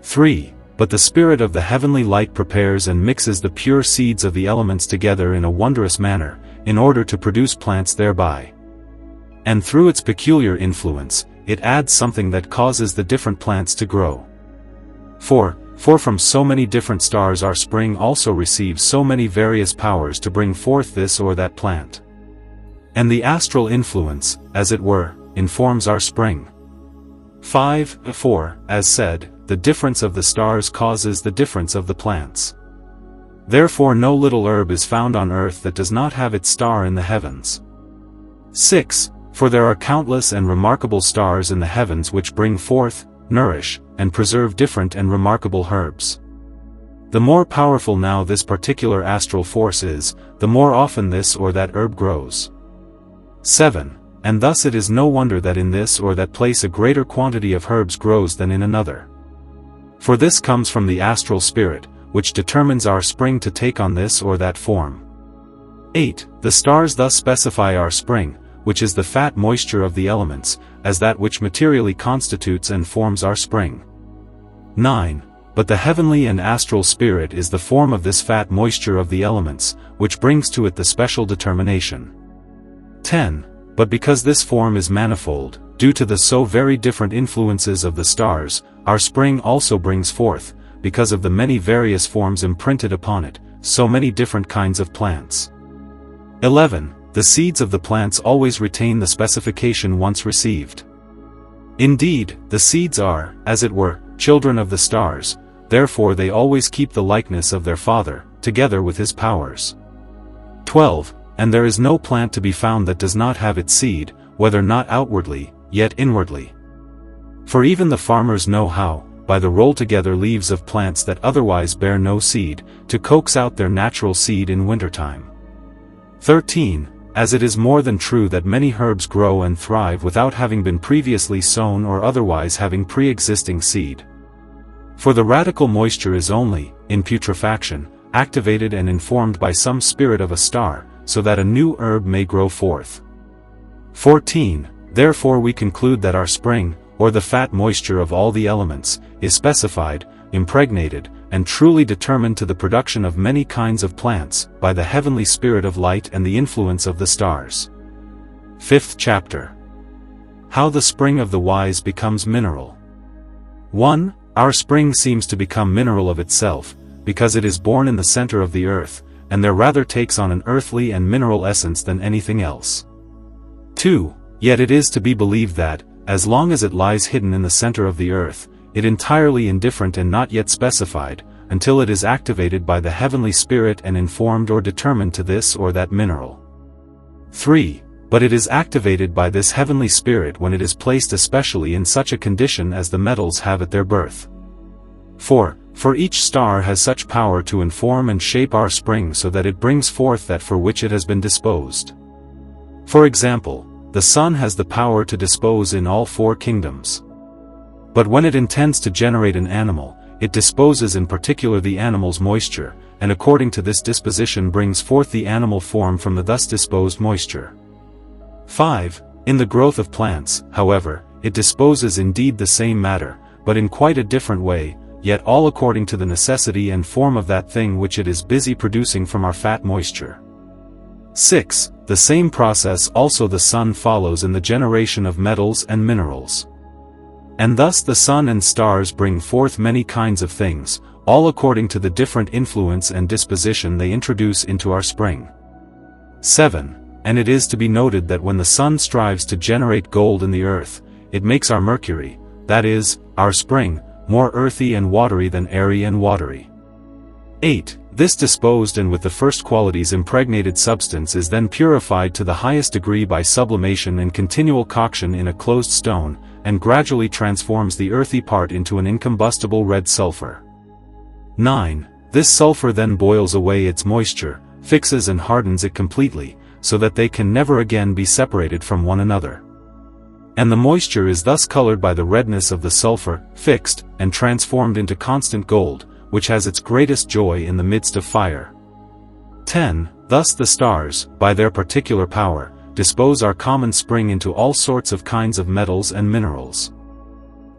3. But the spirit of the heavenly light prepares and mixes the pure seeds of the elements together in a wondrous manner, in order to produce plants thereby. And through its peculiar influence, it adds something that causes the different plants to grow. 4. For from so many different stars our spring also receives so many various powers to bring forth this or that plant. And the astral influence, as it were, informs our spring. 5. For, as said, the difference of the stars causes the difference of the plants. Therefore no little herb is found on earth that does not have its star in the heavens. 6. For there are countless and remarkable stars in the heavens which bring forth, nourish, and preserve different and remarkable herbs. The more powerful now this particular astral force is, the more often this or that herb grows. 7. And thus it is no wonder that in this or that place a greater quantity of herbs grows than in another. For this comes from the astral spirit, which determines our spring to take on this or that form. 8. The stars thus specify our spring, which is the fat moisture of the elements, as that which materially constitutes and forms our spring. 9. But the heavenly and astral spirit is the form of this fat moisture of the elements, which brings to it the special determination. 10. But because this form is manifold, due to the so very different influences of the stars, our spring also brings forth, because of the many various forms imprinted upon it, so many different kinds of plants. 11. The seeds of the plants always retain the specification once received. Indeed, the seeds are, as it were, children of the stars, therefore they always keep the likeness of their father, together with his powers. 12. And there is no plant to be found that does not have its seed, whether not outwardly, yet inwardly. For even the farmers know how, by the roll-together leaves of plants that otherwise bear no seed, to coax out their natural seed in wintertime. 13. As it is more than true that many herbs grow and thrive without having been previously sown or otherwise having pre-existing seed. For the radical moisture is only, in putrefaction, activated and informed by some spirit of a star, so that a new herb may grow forth. 14. Therefore we conclude that our spring, or the fat moisture of all the elements, is specified, impregnated, and truly determined to the production of many kinds of plants, by the heavenly spirit of light and the influence of the stars. 5th chapter. How the spring of the wise becomes mineral. 1. Our spring seems to become mineral of itself, because it is born in the center of the earth, and there rather takes on an earthly and mineral essence than anything else. 2. Yet it is to be believed that, as long as it lies hidden in the center of the earth, it entirely indifferent and not yet specified, until it is activated by the heavenly spirit and informed or determined to this or that mineral. 3. But it is activated by this heavenly spirit when it is placed especially in such a condition as the metals have at their birth. 4. For each star has such power to inform and shape our spring so that it brings forth that for which it has been disposed. For example, the sun has the power to dispose in all 4 kingdoms. But when it intends to generate an animal, it disposes in particular the animal's moisture, and according to this disposition brings forth the animal form from the thus disposed moisture. 5. In the growth of plants, however, it disposes indeed the same matter, but in quite a different way, yet all according to the necessity and form of that thing which it is busy producing from our fat moisture. 6. The same process also the sun follows in the generation of metals and minerals. And thus the sun and stars bring forth many kinds of things, all according to the different influence and disposition they introduce into our spring. 7. And it is to be noted that when the sun strives to generate gold in the earth, it makes our mercury, that is, our spring, more earthy and watery than airy and watery. 8. This disposed and with the first qualities impregnated substance is then purified to the highest degree by sublimation and continual coction in a closed stone, and gradually transforms the earthy part into an incombustible red sulfur. 9. This sulfur then boils away its moisture, fixes and hardens it completely, so that they can never again be separated from one another. And the moisture is thus colored by the redness of the sulfur, fixed, and transformed into constant gold, which has its greatest joy in the midst of fire. 10. Thus the stars, by their particular power, dispose our common spring into all sorts of kinds of metals and minerals.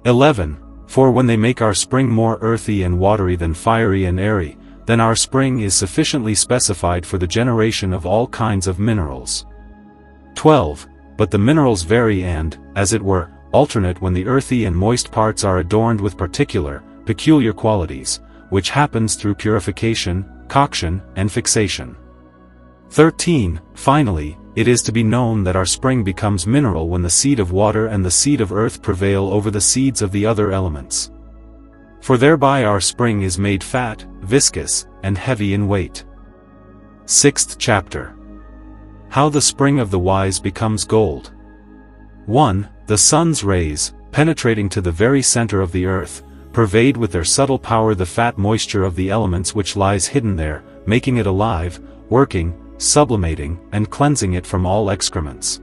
11. For when they make our spring more earthy and watery than fiery and airy, then our spring is sufficiently specified for the generation of all kinds of minerals. 12. But the minerals vary and, as it were, alternate when the earthy and moist parts are adorned with peculiar qualities, which happens through purification, coction, and fixation. 13. Finally, it is to be known that our spring becomes mineral when the seed of water and the seed of earth prevail over the seeds of the other elements. For thereby our spring is made fat, viscous, and heavy in weight. 6th chapter. How the spring of the wise becomes gold. 1. The sun's rays, penetrating to the very center of the earth, pervade with their subtle power the fat moisture of the elements which lies hidden there, making it alive, working, sublimating, and cleansing it from all excrements.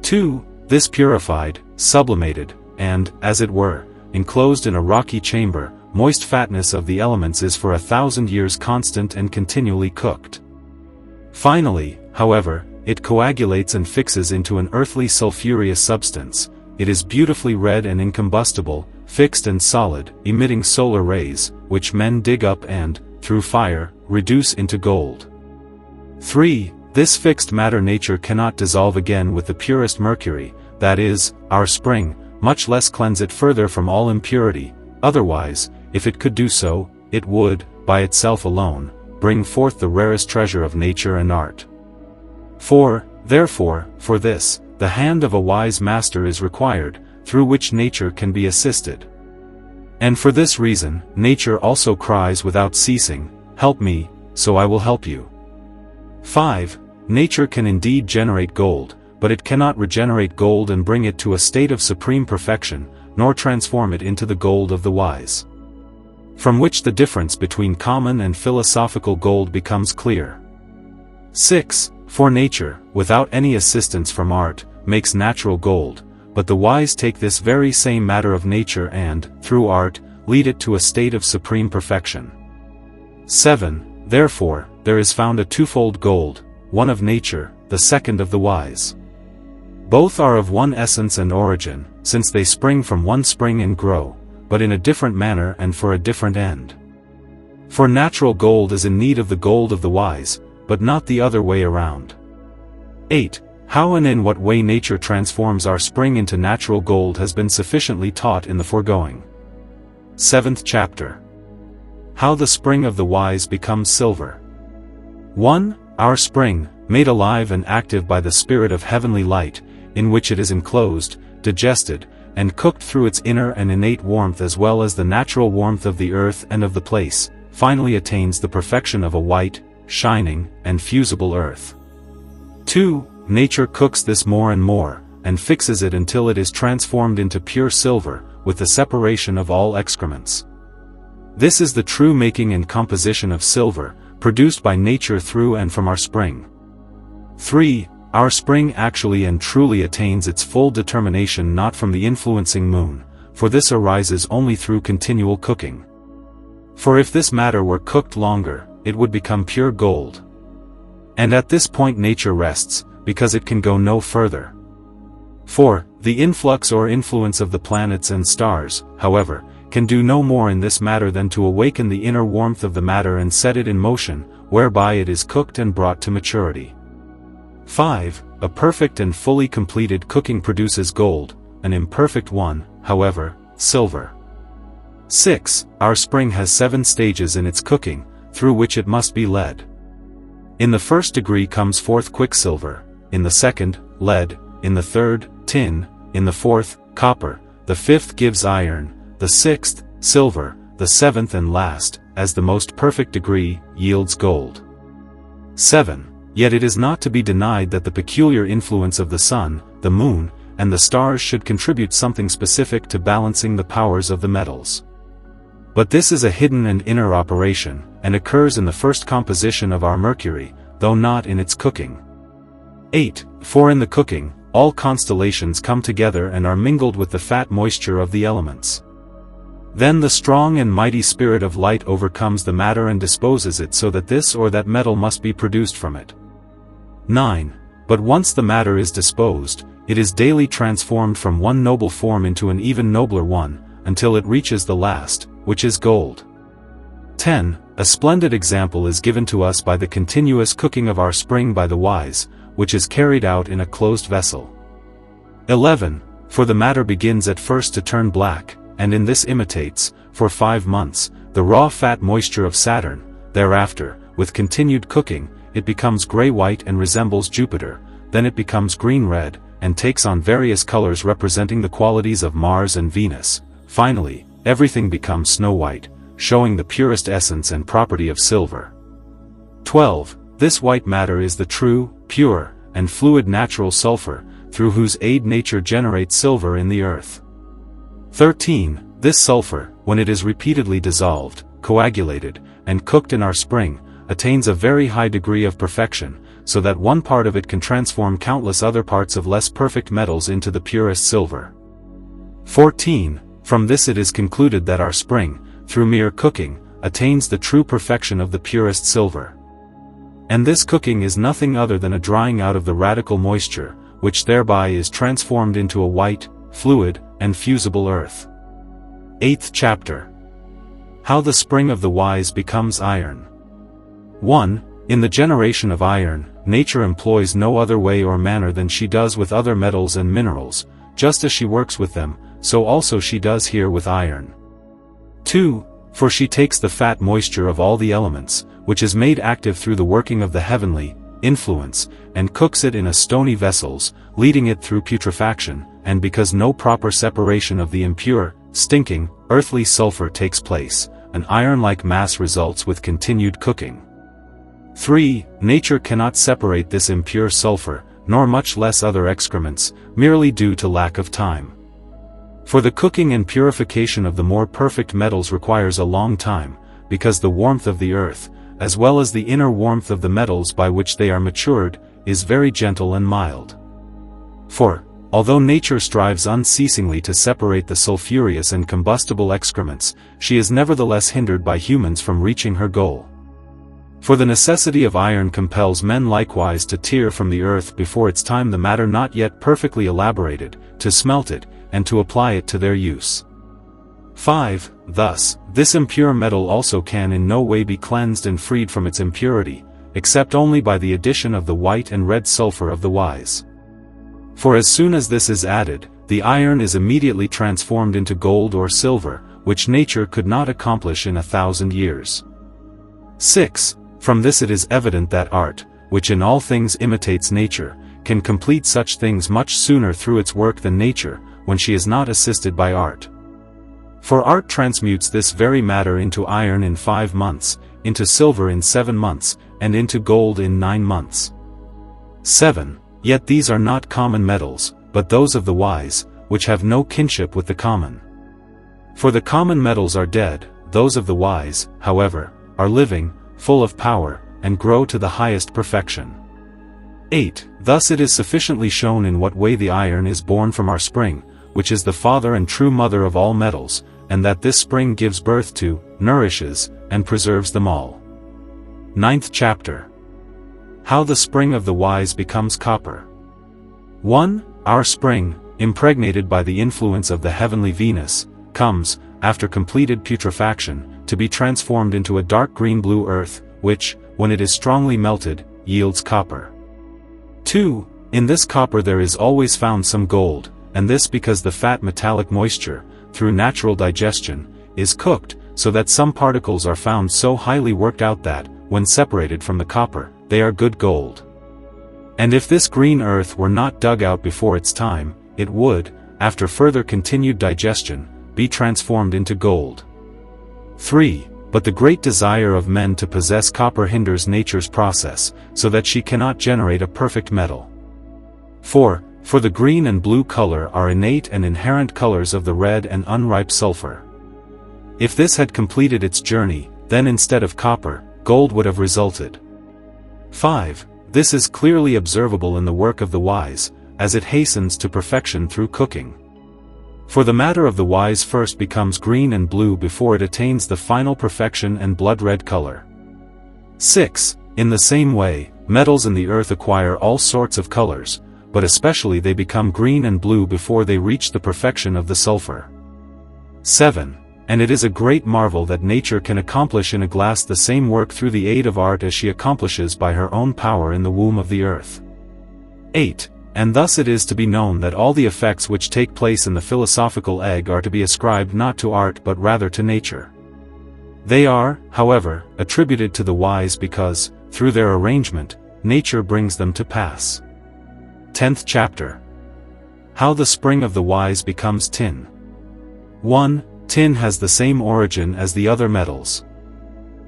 2. This purified, sublimated, and, as it were, enclosed in a rocky chamber, moist fatness of the elements is for 1,000 years constant and continually cooked. Finally, however, it coagulates and fixes into an earthly sulphureous substance. It is beautifully red and incombustible, fixed and solid, emitting solar rays, which men dig up and, through fire, reduce into gold. 3. This fixed matter nature cannot dissolve again with the purest mercury, that is, our spring, much less cleanse it further from all impurity, otherwise, if it could do so, it would, by itself alone, bring forth the rarest treasure of nature and art. 4. Therefore, for this, the hand of a wise master is required, through which nature can be assisted. And for this reason, nature also cries without ceasing, "Help me, so I will help you." 5. Nature can indeed generate gold, but it cannot regenerate gold and bring it to a state of supreme perfection, nor transform it into the gold of the wise. From which the difference between common and philosophical gold becomes clear. 6. For nature, without any assistance from art, makes natural gold, but the wise take this very same matter of nature and, through art, lead it to a state of supreme perfection. 7. Therefore, there is found a twofold gold, one of nature, the second of the wise. Both are of one essence and origin, since they spring from one spring and grow, but in a different manner and for a different end. For natural gold is in need of the gold of the wise, but not the other way around. 8. How and in what way nature transforms our spring into natural gold has been sufficiently taught in the foregoing 7th chapter. How the spring of the wise becomes silver. 1. Our spring, made alive and active by the spirit of heavenly light, in which it is enclosed, digested, and cooked through its inner and innate warmth as well as the natural warmth of the earth and of the place, finally attains the perfection of a white, shining, and fusible earth. 2. Nature cooks this more and more, and fixes it until it is transformed into pure silver, with the separation of all excrements. This is the true making and composition of silver, produced by nature through and from our spring. 3. Our spring actually and truly attains its full determination not from the influencing moon, for this arises only through continual cooking. For if this matter were cooked longer, it would become pure gold. And at this point nature rests, because it can go no further. 4. The influx or influence of the planets and stars, however, can do no more in this matter than to awaken the inner warmth of the matter and set it in motion, whereby it is cooked and brought to maturity. 5. A perfect and fully completed cooking produces gold, an imperfect one, however, silver. 6. Our spring has 7 stages in its cooking, through which it must be led. In the first degree comes forth quicksilver, in the second, lead, in the third, tin, in the fourth, copper, the fifth gives iron, the sixth, silver, the seventh and last, as the most perfect degree, yields gold. 7. Yet it is not to be denied that the peculiar influence of the sun, the moon, and the stars should contribute something specific to balancing the powers of the metals. But this is a hidden and inner operation, and occurs in the first composition of our mercury, though not in its cooking. 8. For in the cooking, all constellations come together and are mingled with the fat moisture of the elements. Then the strong and mighty spirit of light overcomes the matter and disposes it so that this or that metal must be produced from it. 9. But once the matter is disposed, it is daily transformed from one noble form into an even nobler one, until it reaches the last, which is gold. 10. A splendid example is given to us by the continuous cooking of our spring by the wise, which is carried out in a closed vessel. 11. For the matter begins at first to turn black, and in this imitates, for 5 months, the raw fat moisture of Saturn. Thereafter, with continued cooking, it becomes gray-white and resembles Jupiter, then it becomes green-red, and takes on various colors representing the qualities of Mars and Venus. Finally, everything becomes snow-white, showing the purest essence and property of silver. 12. This white matter is the true, pure, and fluid natural sulfur, through whose aid nature generates silver in the earth. 13. This sulfur, when it is repeatedly dissolved, coagulated, and cooked in our spring, attains a very high degree of perfection, so that one part of it can transform countless other parts of less perfect metals into the purest silver. 14. From this it is concluded that our spring, through mere cooking, attains the true perfection of the purest silver. And this cooking is nothing other than a drying out of the radical moisture, which thereby is transformed into a white, fluid, and fusible earth. 8th chapter. How the spring of the wise becomes iron. 1. In the generation of iron, nature employs no other way or manner than she does with other metals and minerals, just as she works with them, so also she does here with iron. 2. For she takes the fat moisture of all the elements, which is made active through the working of the heavenly influence, and cooks it in a stony vessels, leading it through putrefaction, and because no proper separation of the impure, stinking, earthly sulfur takes place, an iron-like mass results with continued cooking. 3. Nature cannot separate this impure sulfur, nor much less other excrements, merely due to lack of time. For the cooking and purification of the more perfect metals requires a long time, because the warmth of the earth, as well as the inner warmth of the metals by which they are matured, is very gentle and mild. For, although nature strives unceasingly to separate the sulfurous and combustible excrements, she is nevertheless hindered by humans from reaching her goal. For the necessity of iron compels men likewise to tear from the earth before its time the matter not yet perfectly elaborated, to smelt it, and to apply it to their use. 5. Thus, this impure metal also can in no way be cleansed and freed from its impurity, except only by the addition of the white and red sulfur of the wise. For as soon as this is added, the iron is immediately transformed into gold or silver, which nature could not accomplish in 1,000 years. 6. From this it is evident that art, which in all things imitates nature, can complete such things much sooner through its work than nature, when she is not assisted by art. For art transmutes this very matter into iron in 5 months, into silver in 7 months, and into gold in 9 months. 7. Yet these are not common metals, but those of the wise, which have no kinship with the common. For the common metals are dead, those of the wise, however, are living, full of power, and grow to the highest perfection. 8. Thus it is sufficiently shown in what way the iron is born from our spring, which is the father and true mother of all metals, and that this spring gives birth to, nourishes, and preserves them all. 9th chapter. How the spring of the wise becomes copper. 1. Our spring, impregnated by the influence of the heavenly Venus, comes, after completed putrefaction, to be transformed into a dark green-blue earth, which, when it is strongly melted, yields copper. 2. In this copper there is always found some gold, and this because the fat metallic moisture, through natural digestion, is cooked, so that some particles are found so highly worked out that, when separated from the copper, they are good gold. And if this green earth were not dug out before its time, it would, after further continued digestion, be transformed into gold. 3. But the great desire of men to possess copper hinders nature's process, so that she cannot generate a perfect metal. 4. For the green and blue color are innate and inherent colors of the red and unripe sulfur. If this had completed its journey, then instead of copper, gold would have resulted. 5. This is clearly observable in the work of the wise, as it hastens to perfection through cooking. For the matter of the wise first becomes green and blue before it attains the final perfection and blood-red color. 6. In the same way, metals in the earth acquire all sorts of colors, but especially they become green and blue before they reach the perfection of the sulfur. 7. And it is a great marvel that nature can accomplish in a glass the same work through the aid of art as she accomplishes by her own power in the womb of the earth. 8. And thus it is to be known that all the effects which take place in the philosophical egg are to be ascribed not to art but rather to nature. They are, however, attributed to the wise because, through their arrangement, nature brings them to pass. 10th chapter. How the spring of the wise becomes tin. 1. Tin has the same origin as the other metals.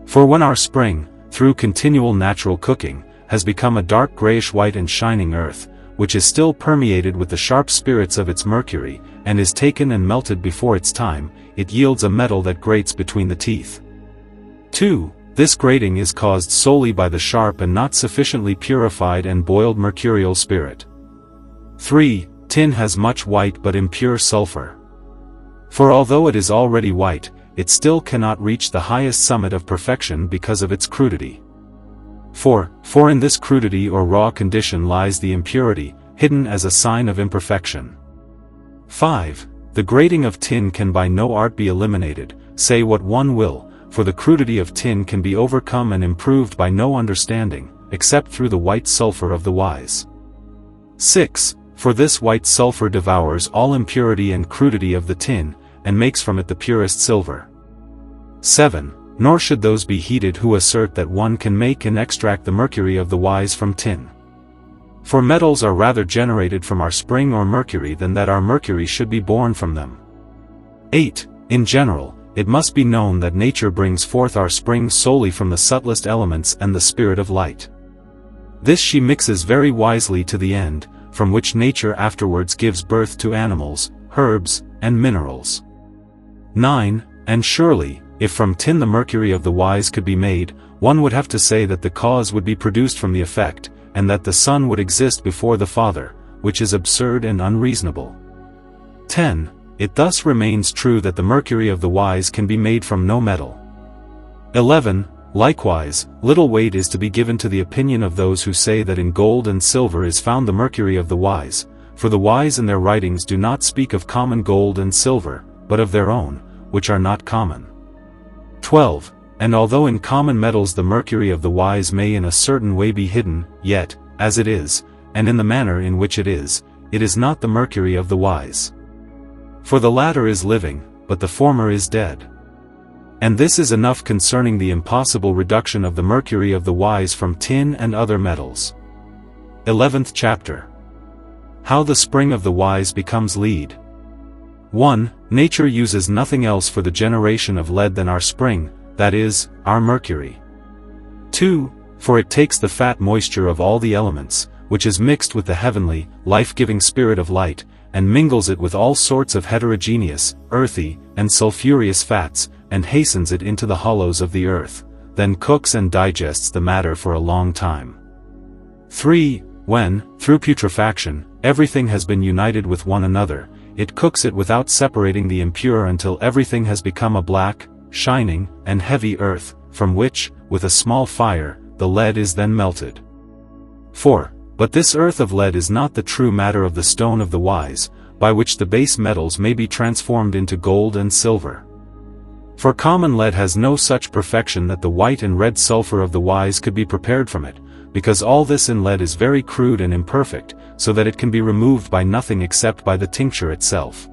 For when our spring, through continual natural cooking, has become a dark grayish-white and shining earth, which is still permeated with the sharp spirits of its mercury, and is taken and melted before its time, it yields a metal that grates between the teeth. 2. This grating is caused solely by the sharp and not sufficiently purified and boiled mercurial spirit. 3. Tin has much white but impure sulfur. For although it is already white, it still cannot reach the highest summit of perfection because of its crudity. 4. For in this crudity or raw condition lies the impurity, hidden as a sign of imperfection. 5. The grating of tin can by no art be eliminated, say what one will, for the crudity of tin can be overcome and improved by no understanding, except through the white sulfur of the wise. 6. For this white sulfur devours all impurity and crudity of the tin, and makes from it the purest silver. 7. Nor should those be heeded who assert that one can make and extract the mercury of the wise from tin. For metals are rather generated from our spring or mercury than that our mercury should be born from them. 8. In general, it must be known that nature brings forth our springs solely from the subtlest elements and the spirit of light. This she mixes very wisely to the end, from which nature afterwards gives birth to animals, herbs, and minerals. 9. And surely, if from tin the mercury of the wise could be made, one would have to say that the cause would be produced from the effect, and that the Son would exist before the Father, which is absurd and unreasonable. 10. It thus remains true that the mercury of the wise can be made from no metal. 11. Likewise, little weight is to be given to the opinion of those who say that in gold and silver is found the mercury of the wise, for the wise in their writings do not speak of common gold and silver, but of their own, which are not common. 12. And although in common metals the mercury of the wise may in a certain way be hidden, yet, as it is, and in the manner in which it is not the mercury of the wise. For the latter is living, but the former is dead. And this is enough concerning the impossible reduction of the mercury of the wise from tin and other metals. 11th chapter. How the spring of the wise becomes lead. 1. Nature uses nothing else for the generation of lead than our spring, that is, our mercury. 2. For it takes the fat moisture of all the elements, which is mixed with the heavenly, life-giving spirit of light, and mingles it with all sorts of heterogeneous, earthy, and sulfurous fats, and hastens it into the hollows of the earth, then cooks and digests the matter for a long time. 3. When, through putrefaction, everything has been united with one another, it cooks it without separating the impure until everything has become a black, shining, and heavy earth, from which, with a small fire, the lead is then melted. 4. But this earth of lead is not the true matter of the stone of the wise, by which the base metals may be transformed into gold and silver. For common lead has no such perfection that the white and red sulfur of the wise could be prepared from it, because all this in lead is very crude and imperfect, so that it can be removed by nothing except by the tincture itself.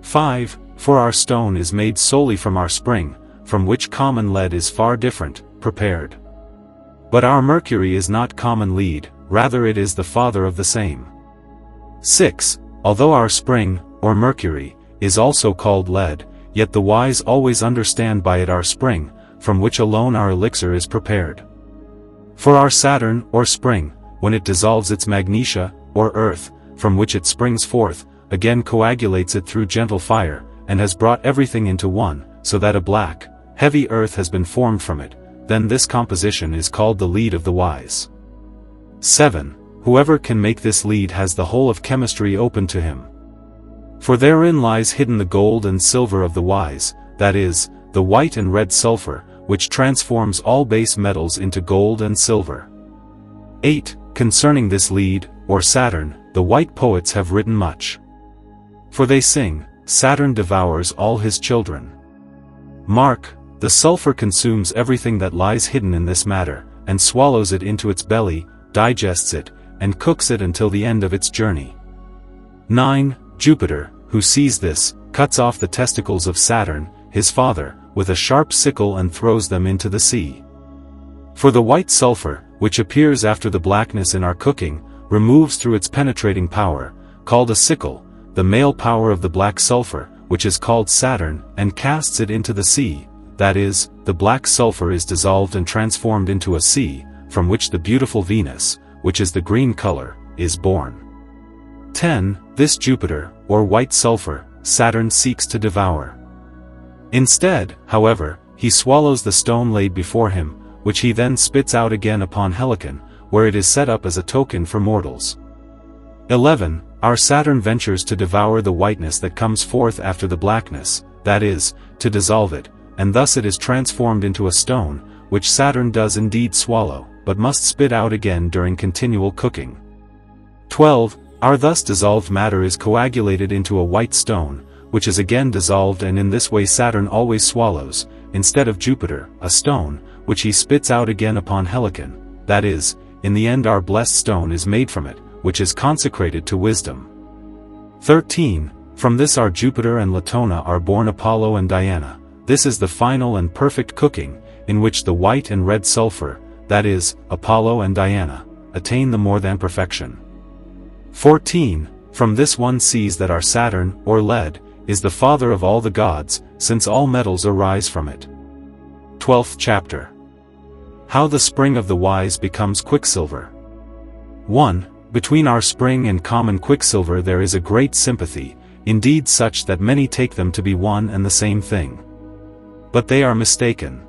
5. For our stone is made solely from our spring, from which common lead is far different, prepared. But our mercury is not common lead, rather it is the father of the same. 6. Although our spring, or mercury, is also called lead, yet the wise always understand by it our spring, from which alone our elixir is prepared. For our Saturn, or spring, when it dissolves its magnesia, or earth, from which it springs forth, again coagulates it through gentle fire, and has brought everything into one, so that a black, heavy earth has been formed from it, then this composition is called the lead of the wise. 7. Whoever can make this lead has the whole of chemistry open to him. For therein lies hidden the gold and silver of the wise, that is, the white and red sulfur, which transforms all base metals into gold and silver. 8. Concerning this lead, or Saturn, the white poets have written much. For they sing, Saturn devours all his children. Mark, the sulfur consumes everything that lies hidden in this matter, and swallows it into its belly, digests it, and cooks it until the end of its journey. 9. Jupiter, who sees this, cuts off the testicles of Saturn, his father, with a sharp sickle and throws them into the sea. For the white sulfur, which appears after the blackness in our cooking, removes through its penetrating power, called a sickle, the male power of the black sulfur, which is called Saturn, and casts it into the sea, that is, the black sulfur is dissolved and transformed into a sea, from which the beautiful Venus, which is the green color, is born. 10. This Jupiter, or white sulfur, Saturn seeks to devour. Instead, however, he swallows the stone laid before him, which he then spits out again upon Helicon, where it is set up as a token for mortals. 11. Our Saturn ventures to devour the whiteness that comes forth after the blackness, that is, to dissolve it, and thus it is transformed into a stone, which Saturn does indeed swallow, but must spit out again during continual cooking. 12. Our thus dissolved matter is coagulated into a white stone, which is again dissolved, and in this way Saturn always swallows, instead of Jupiter, a stone, which he spits out again upon Helicon, that is, in the end our blessed stone is made from it, which is consecrated to wisdom. 13. From this our Jupiter and Latona are born Apollo and Diana. This is the final and perfect cooking, in which the white and red sulfur, that is, Apollo and Diana, attain the more than perfection. 14. From this one sees that our Saturn, or lead, is the father of all the gods, since all metals arise from it. 12th chapter. How the spring of the wise becomes quicksilver. 1. Between our spring and common quicksilver there is a great sympathy, indeed such that many take them to be one and the same thing. But they are mistaken.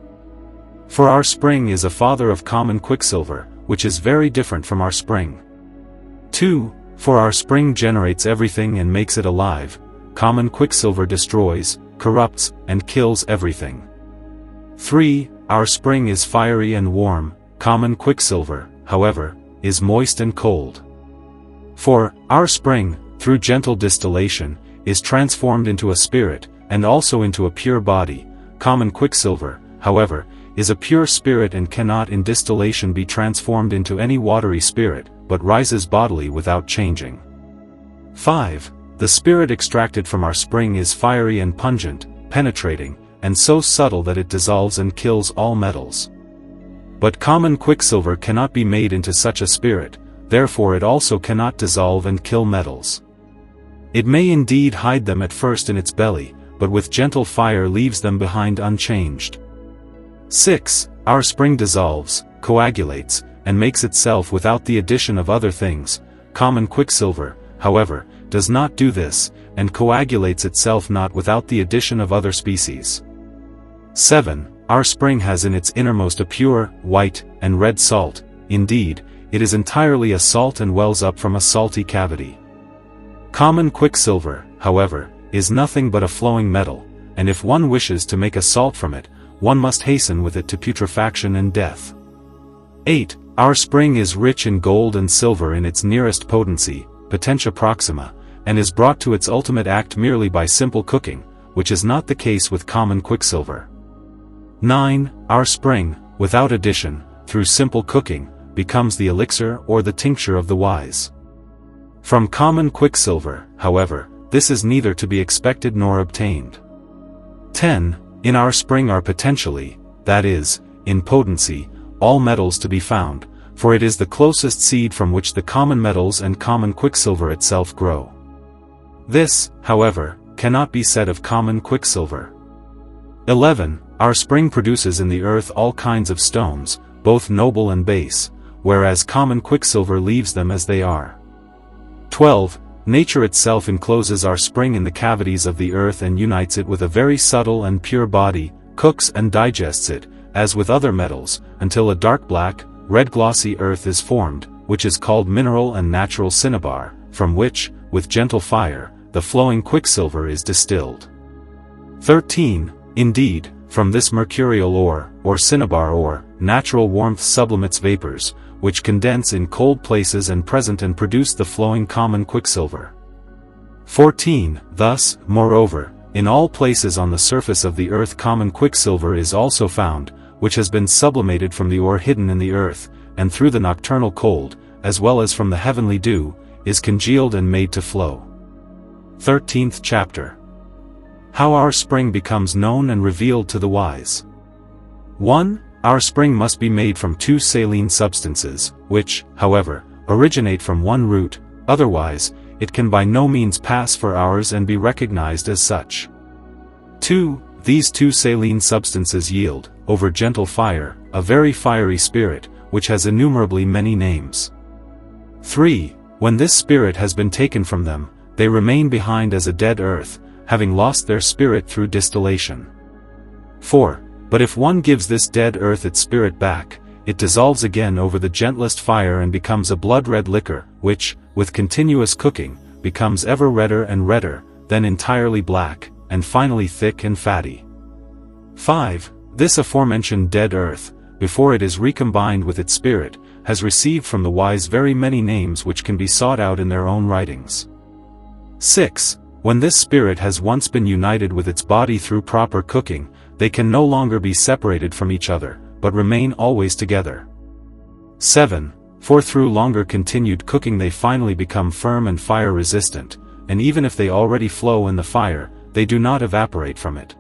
For our spring is a father of common quicksilver, which is very different from our spring. 2. For our spring generates everything and makes it alive, common quicksilver destroys, corrupts, and kills everything. 3. Our spring is fiery and warm, common quicksilver, however, is moist and cold. 4. Our spring, through gentle distillation, is transformed into a spirit, and also into a pure body. Common quicksilver, however, is a pure spirit and cannot in distillation be transformed into any watery spirit, but rises bodily without changing. 5. The spirit extracted from our spring is fiery and pungent, penetrating, and so subtle that it dissolves and kills all metals. But common quicksilver cannot be made into such a spirit, therefore it also cannot dissolve and kill metals. It may indeed hide them at first in its belly, but with gentle fire leaves them behind unchanged. 6. Our spring dissolves, coagulates, and makes itself without the addition of other things. Common quicksilver, however, does not do this, and coagulates itself not without the addition of other species. 7. Our spring has in its innermost a pure, white, and red salt, indeed, it is entirely a salt and wells up from a salty cavity. Common quicksilver, however, is nothing but a flowing metal, and if one wishes to make a salt from it, one must hasten with it to putrefaction and death. 8. Our spring is rich in gold and silver in its nearest potency, potentia proxima, and is brought to its ultimate act merely by simple cooking, which is not the case with common quicksilver. 9. Our spring, without addition, through simple cooking, becomes the elixir or the tincture of the wise. From common quicksilver, however, this is neither to be expected nor obtained. 10. In our spring are potentially, that is, in potency, all metals to be found, for it is the closest seed from which the common metals and common quicksilver itself grow. This, however, cannot be said of common quicksilver. 11. Our spring produces in the earth all kinds of stones, both noble and base, whereas common quicksilver leaves them as they are. 12. Nature itself encloses our spring in the cavities of the earth and unites it with a very subtle and pure body, cooks and digests it, as with other metals, until a dark black, red glossy earth is formed, which is called mineral and natural cinnabar, from which, with gentle fire, the flowing quicksilver is distilled. 13. Indeed, from this mercurial ore, or cinnabar ore, natural warmth sublimates vapors, which condense in cold places and present and produce the flowing common quicksilver. 14. Thus, moreover, in all places on the surface of the earth common quicksilver is also found, which has been sublimated from the ore hidden in the earth, and through the nocturnal cold, as well as from the heavenly dew, is congealed and made to flow. 13th chapter. How our spring becomes known and revealed to the wise. 1. Our spring must be made from two saline substances, which, however, originate from one root, otherwise, it can by no means pass for ours and be recognized as such. 2. These two saline substances yield, over gentle fire, a very fiery spirit, which has innumerably many names. 3. When this spirit has been taken from them, they remain behind as a dead earth, having lost their spirit through distillation. 4. But if one gives this dead earth its spirit back, it dissolves again over the gentlest fire and becomes a blood-red liquor, which, with continuous cooking, becomes ever redder and redder, then entirely black, and finally thick and fatty. 5. This aforementioned dead earth, before it is recombined with its spirit, has received from the wise very many names which can be sought out in their own writings. 6. When this spirit has once been united with its body through proper cooking, they can no longer be separated from each other, but remain always together. 7. For through longer continued cooking they finally become firm and fire-resistant, and even if they already flow in the fire, they do not evaporate from it.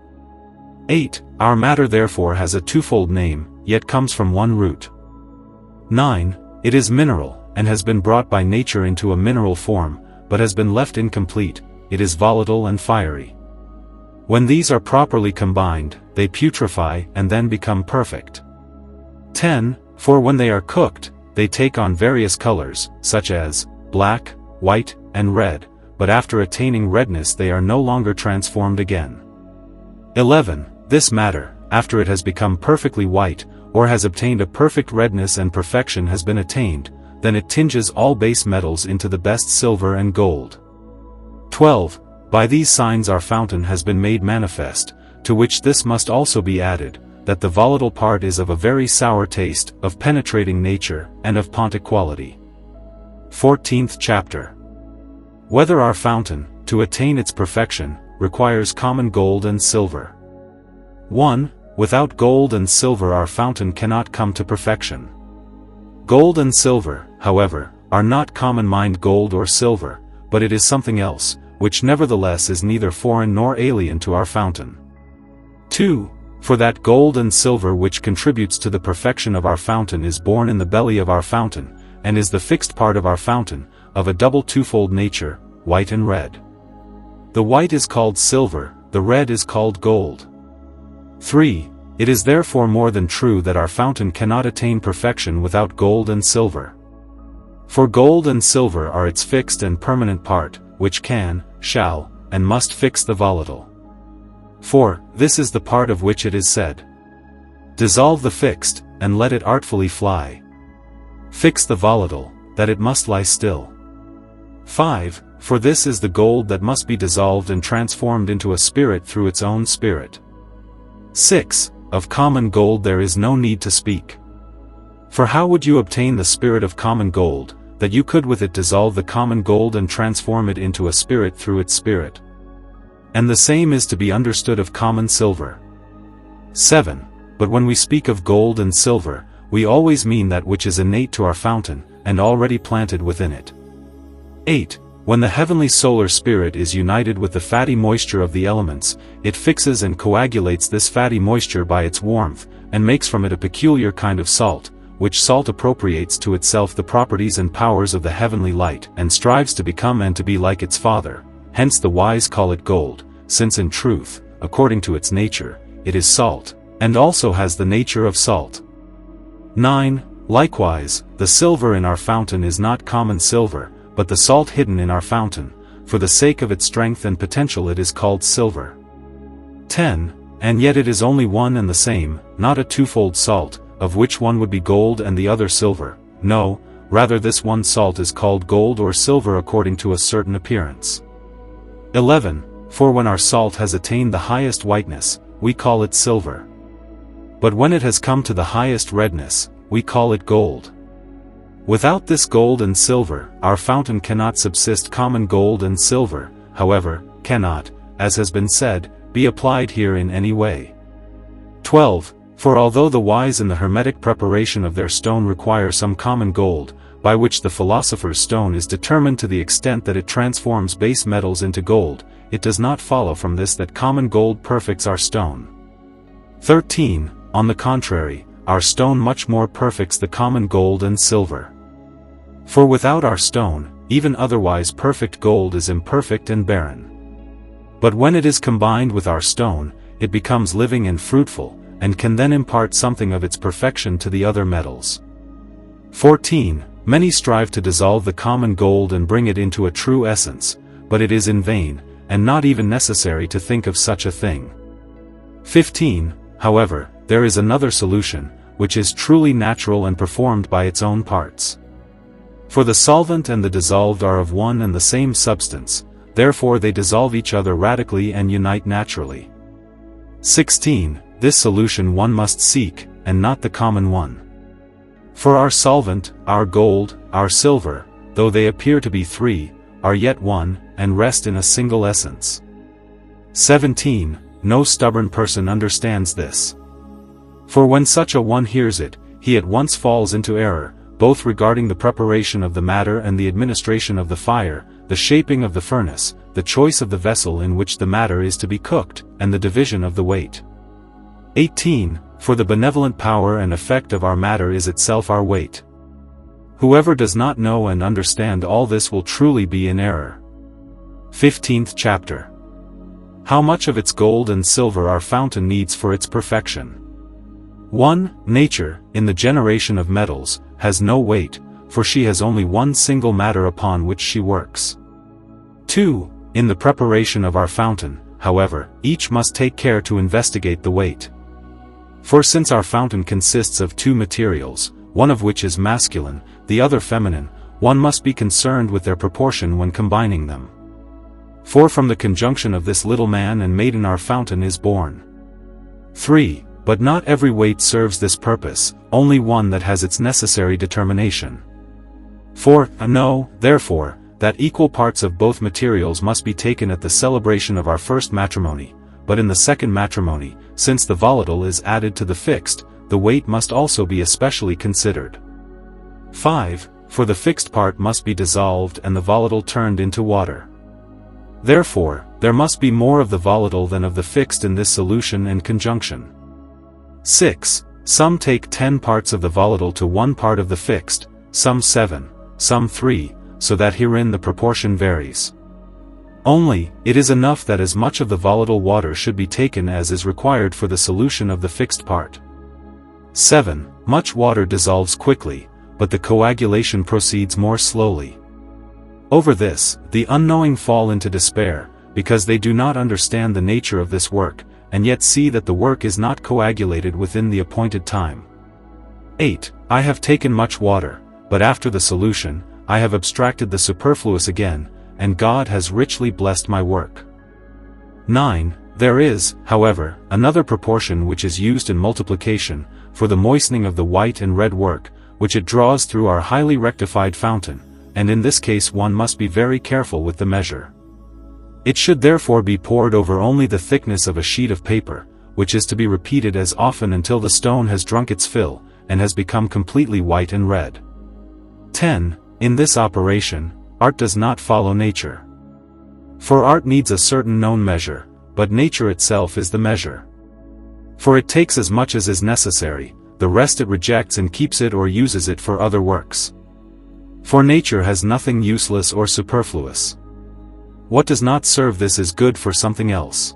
8. Our matter therefore has a twofold name, yet comes from one root. 9. It is mineral, and has been brought by nature into a mineral form, but has been left incomplete, it is volatile and fiery. When these are properly combined, they putrefy and then become perfect. 10. For when they are cooked, they take on various colors, such as black, white, and red, but after attaining redness they are no longer transformed again. 11. This matter, after it has become perfectly white, or has obtained a perfect redness and perfection has been attained, then it tinges all base metals into the best silver and gold. 12. By these signs our fountain has been made manifest, to which this must also be added, that the volatile part is of a very sour taste, of penetrating nature, and of pontic quality. 14th chapter. Whether our fountain, to attain its perfection, requires common gold and silver. 1. Without gold and silver our fountain cannot come to perfection. Gold and silver, however, are not common mined gold or silver, but it is something else, which nevertheless is neither foreign nor alien to our fountain. 2. For that gold and silver which contributes to the perfection of our fountain is born in the belly of our fountain, and is the fixed part of our fountain, of a double twofold nature, white and red. The white is called silver, the red is called gold. 3. It is therefore more than true that our fountain cannot attain perfection without gold and silver. For gold and silver are its fixed and permanent part, which can, shall, and must fix the volatile. 4. This is the part of which it is said, dissolve the fixed, and let it artfully fly. Fix the volatile, that it must lie still. 5. For this is the gold that must be dissolved and transformed into a spirit through its own spirit. 6. Of common gold there is no need to speak. For how would you obtain the spirit of common gold, that you could with it dissolve the common gold and transform it into a spirit through its spirit? And the same is to be understood of common silver. 7. But when we speak of gold and silver, we always mean that which is innate to our fountain, and already planted within it. 8. When the heavenly solar spirit is united with the fatty moisture of the elements, it fixes and coagulates this fatty moisture by its warmth, and makes from it a peculiar kind of salt, which salt appropriates to itself the properties and powers of the heavenly light, and strives to become and to be like its Father. Hence the wise call it gold, since in truth, according to its nature, it is salt, and also has the nature of salt. 9. Likewise, the silver in our fountain is not common silver, but the salt hidden in our fountain, for the sake of its strength and potential it is called silver. 10. And yet it is only one and the same, not a twofold salt, of which one would be gold and the other silver. No, rather this one salt is called gold or silver according to a certain appearance. 11. For when our salt has attained the highest whiteness, we call it silver. But when it has come to the highest redness, we call it gold. Without this gold and silver, our fountain cannot subsist. Common gold and silver, however, cannot, as has been said, be applied here in any way. 12. For although the wise in the hermetic preparation of their stone require some common gold, by which the philosopher's stone is determined to the extent that it transforms base metals into gold, it does not follow from this that common gold perfects our stone. 13. On the contrary, our stone much more perfects the common gold and silver. For without our stone, even otherwise perfect gold is imperfect and barren. But when it is combined with our stone, it becomes living and fruitful, and can then impart something of its perfection to the other metals. 14. Many strive to dissolve the common gold and bring it into a true essence, but it is in vain, and not even necessary to think of such a thing. 15. However, there is another solution, which is truly natural and performed by its own parts. For the solvent and the dissolved are of one and the same substance, therefore they dissolve each other radically and unite naturally. 16. This solution one must seek, and not the common one. For our solvent, our gold, our silver, though they appear to be three, are yet one, and rest in a single essence. 17. No stubborn person understands this. For when such a one hears it, he at once falls into error, both regarding the preparation of the matter and the administration of the fire, the shaping of the furnace, the choice of the vessel in which the matter is to be cooked, and the division of the weight. 18. For the benevolent power and effect of our matter is itself our weight. Whoever does not know and understand all this will truly be in error. 15th chapter. How much of its gold and silver our fountain needs for its perfection. 1. Nature, in the generation of metals, has no weight, for she has only one single matter upon which she works. 2. In the preparation of our fountain, however, each must take care to investigate the weight. For since our fountain consists of two materials, one of which is masculine, the other feminine, one must be concerned with their proportion when combining them. For from the conjunction of this little man and maiden our fountain is born. 3. But not every weight serves this purpose, only one that has its necessary determination. 4. Know, therefore, that equal parts of both materials must be taken at the celebration of our first matrimony, but in the second matrimony, since the volatile is added to the fixed, the weight must also be especially considered. 5. For the fixed part must be dissolved and the volatile turned into water. Therefore, there must be more of the volatile than of the fixed in this solution and conjunction. 6. Some take 10 parts of the volatile to 1 part of the fixed, some 7, some 3, so that herein the proportion varies. Only, it is enough that as much of the volatile water should be taken as is required for the solution of the fixed part. 7. Much water dissolves quickly, but the coagulation proceeds more slowly. Over this, the unknowing fall into despair, because they do not understand the nature of this work, and yet see that the work is not coagulated within the appointed time. 8. I have taken much water, but after the solution, I have abstracted the superfluous again, and God has richly blessed my work. 9. There is, however, another proportion which is used in multiplication, for the moistening of the white and red work, which it draws through our highly rectified fountain, and in this case one must be very careful with the measure. It should therefore be poured over only the thickness of a sheet of paper, which is to be repeated as often until the stone has drunk its fill, and has become completely white and red. 10. In this operation, art does not follow nature. For art needs a certain known measure, but nature itself is the measure. For it takes as much as is necessary, the rest it rejects and keeps it or uses it for other works. For nature has nothing useless or superfluous. What does not serve this is good for something else.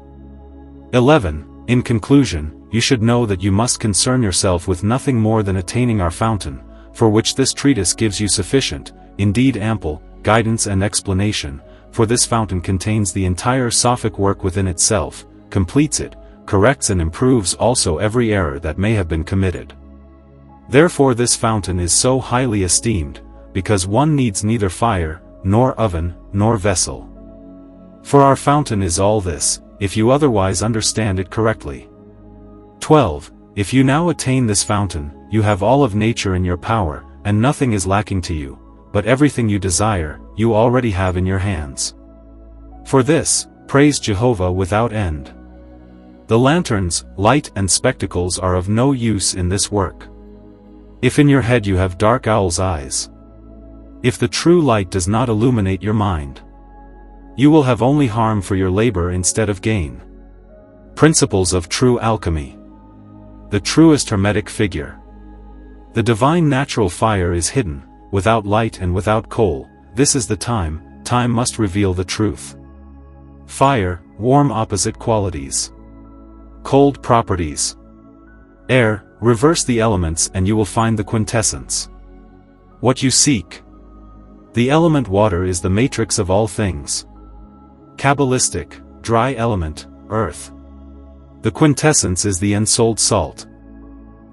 11. In conclusion, you should know that you must concern yourself with nothing more than attaining our fountain, for which this treatise gives you sufficient, indeed ample, guidance and explanation, for this fountain contains the entire Sophic work within itself, completes it, corrects and improves also every error that may have been committed. Therefore this fountain is so highly esteemed, because one needs neither fire, nor oven, nor vessel. For our fountain is all this, if you otherwise understand it correctly. 12. If you now attain this fountain, you have all of nature in your power, and nothing is lacking to you, but everything you desire, you already have in your hands. For this, praise Jehovah without end. The lanterns, light and spectacles are of no use in this work. If in your head you have dark owl's eyes, if the true light does not illuminate your mind, you will have only harm for your labor instead of gain. Principles of true alchemy. The truest hermetic figure. The divine natural fire is hidden, without light and without coal. This is the time must reveal the truth. Fire, warm opposite qualities. Cold properties. Air, reverse the elements and you will find the quintessence. What you seek. The element water is the matrix of all things. Kabbalistic, dry element, earth. The quintessence is the ensouled salt.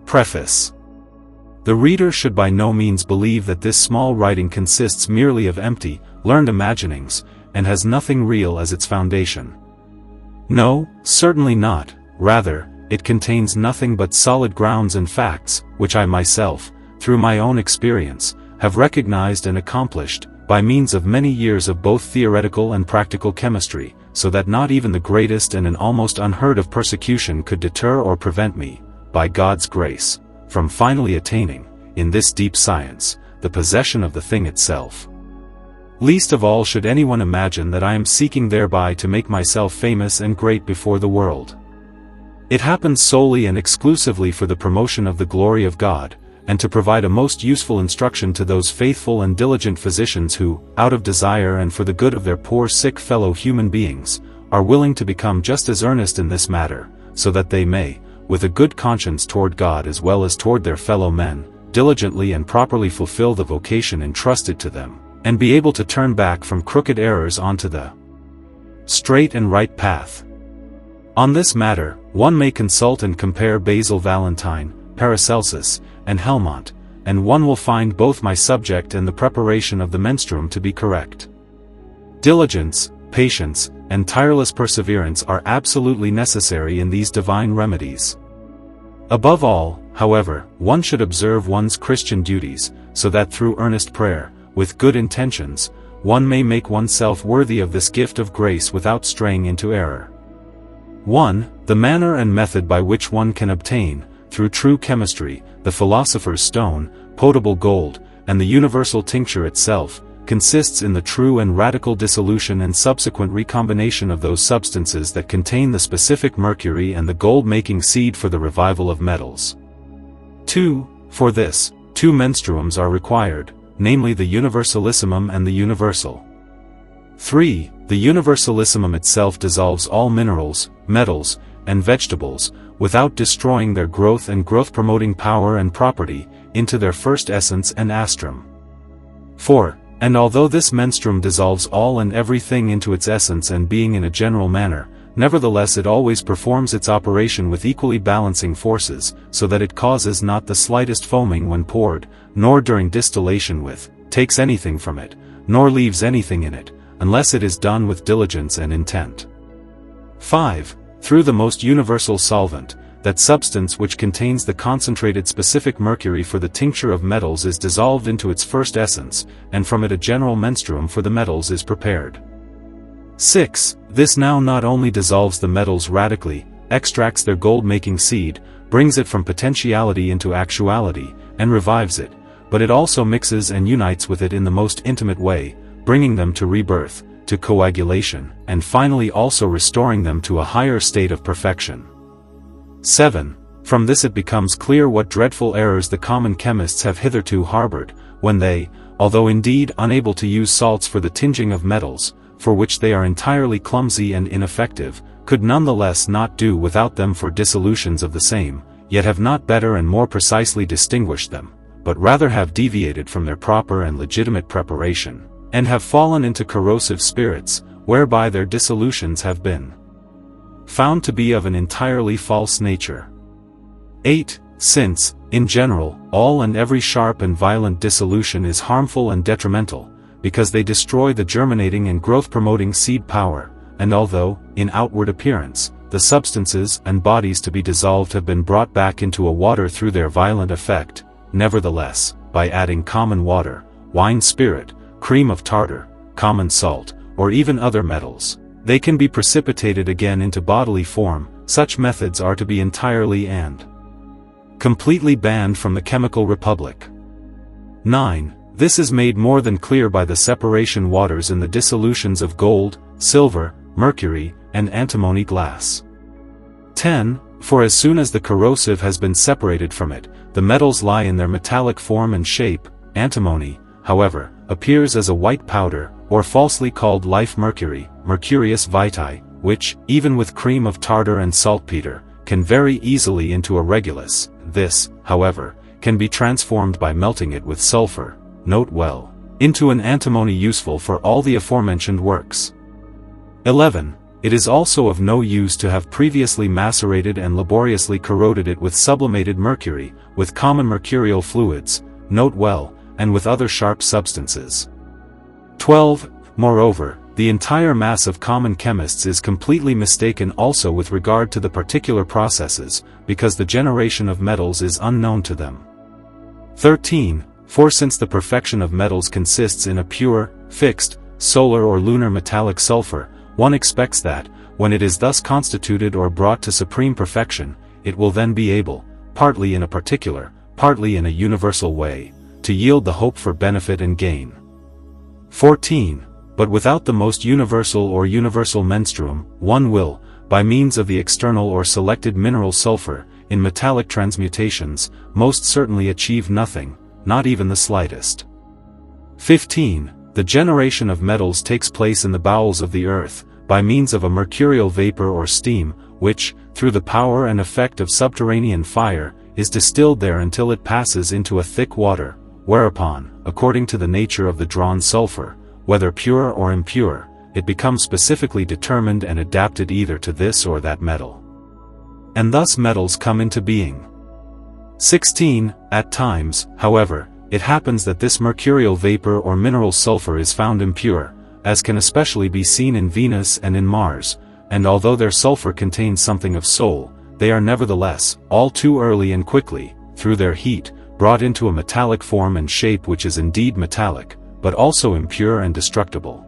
Preface. The reader should by no means believe that this small writing consists merely of empty, learned imaginings, and has nothing real as its foundation. No, certainly not, rather, it contains nothing but solid grounds and facts, which I myself, through my own experience, have recognized and accomplished, by means of many years of both theoretical and practical chemistry, so that not even the greatest and an almost unheard of persecution could deter or prevent me, by God's grace, from finally attaining, in this deep science, the possession of the thing itself. Least of all should anyone imagine that I am seeking thereby to make myself famous and great before the world. It happens solely and exclusively for the promotion of the glory of God, and to provide a most useful instruction to those faithful and diligent physicians who, out of desire and for the good of their poor sick fellow human beings, are willing to become just as earnest in this matter, so that they may, with a good conscience toward God as well as toward their fellow men, diligently and properly fulfill the vocation entrusted to them, and be able to turn back from crooked errors onto the straight and right path. On this matter, one may consult and compare Basil Valentine, Paracelsus, and Helmont, and one will find both my subject and the preparation of the menstruum to be correct. Diligence, patience, and tireless perseverance are absolutely necessary in these divine remedies. Above all, however, one should observe one's Christian duties, so that through earnest prayer, with good intentions, one may make oneself worthy of this gift of grace without straying into error. 1. The manner and method by which one can obtain, through true chemistry, the philosopher's stone, potable gold, and the universal tincture itself, consists in the true and radical dissolution and subsequent recombination of those substances that contain the specific mercury and the gold-making seed for the revival of metals. 2. For this, 2 menstruums are required, namely the universalissimum and the universal. 3. The universalissimum itself dissolves all minerals, metals, and vegetables, without destroying their growth and growth-promoting power and property, into their first essence and astrum. 4. And although this menstruum dissolves all and everything into its essence and being in a general manner, nevertheless it always performs its operation with equally balancing forces, so that it causes not the slightest foaming when poured, nor during distillation takes anything from it, nor leaves anything in it, unless it is done with diligence and intent. 5. Through the most universal solvent, that substance which contains the concentrated specific mercury for the tincture of metals is dissolved into its first essence, and from it a general menstruum for the metals is prepared. 6. This now not only dissolves the metals radically, extracts their gold-making seed, brings it from potentiality into actuality, and revives it, but it also mixes and unites with it in the most intimate way, bringing them to rebirth, to coagulation, and finally also restoring them to a higher state of perfection. 7. From this it becomes clear what dreadful errors the common chemists have hitherto harbored, when they, although indeed unable to use salts for the tinging of metals, for which they are entirely clumsy and ineffective, could nonetheless not do without them for dissolutions of the same, yet have not better and more precisely distinguished them, but rather have deviated from their proper and legitimate preparation, and have fallen into corrosive spirits, whereby their dissolutions have been found to be of an entirely false nature. 8. Since, in general, all and every sharp and violent dissolution is harmful and detrimental, because they destroy the germinating and growth-promoting seed power, and although, in outward appearance, the substances and bodies to be dissolved have been brought back into a water through their violent effect, nevertheless, by adding common water, wine spirit, cream of tartar, common salt, or even other metals, they can be precipitated again into bodily form. Such methods are to be entirely and completely banned from the chemical republic. 9. This is made more than clear by the separation waters in the dissolutions of gold, silver, mercury, and antimony glass. 10. For as soon as the corrosive has been separated from it, the metals lie in their metallic form and shape. Antimony, however, appears as a white powder, or falsely called life mercury, mercurius vitae, which, even with cream of tartar and saltpeter, can very easily into a regulus. This, however, can be transformed by melting it with sulfur, note well, into an antimony useful for all the aforementioned works. 11. It is also of no use to have previously macerated and laboriously corroded it with sublimated mercury, with common mercurial fluids, note well, and with other sharp substances. 12. Moreover, the entire mass of common chemists is completely mistaken also with regard to the particular processes, because the generation of metals is unknown to them. 13. For since the perfection of metals consists in a pure, fixed, solar or lunar metallic sulfur, one expects that, when it is thus constituted or brought to supreme perfection, it will then be able, partly in a particular, partly in a universal way, to yield the hope for benefit and gain. 14. But without the most universal or universal menstruum, one will, by means of the external or selected mineral sulfur, in metallic transmutations, most certainly achieve nothing, not even the slightest. 15. The generation of metals takes place in the bowels of the earth, by means of a mercurial vapor or steam, which, through the power and effect of subterranean fire, is distilled there until it passes into a thick water, whereupon, according to the nature of the drawn sulfur, whether pure or impure, it becomes specifically determined and adapted either to this or that metal. And thus metals come into being. 16. At times, however, it happens that this mercurial vapor or mineral sulfur is found impure, as can especially be seen in Venus and in Mars, and although their sulfur contains something of soul, they are nevertheless, all too early and quickly, through their heat, brought into a metallic form and shape which is indeed metallic, but also impure and destructible.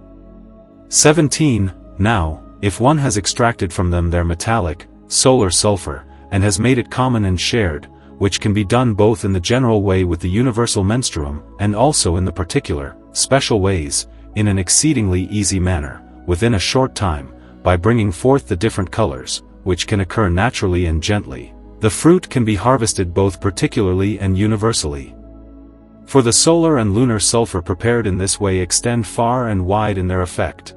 17. Now, if one has extracted from them their metallic, solar sulfur, and has made it common and shared, which can be done both in the general way with the universal menstruum, and also in the particular, special ways, in an exceedingly easy manner, within a short time, by bringing forth the different colors, which can occur naturally and gently, the fruit can be harvested both particularly and universally. For the solar and lunar sulfur prepared in this way extend far and wide in their effect.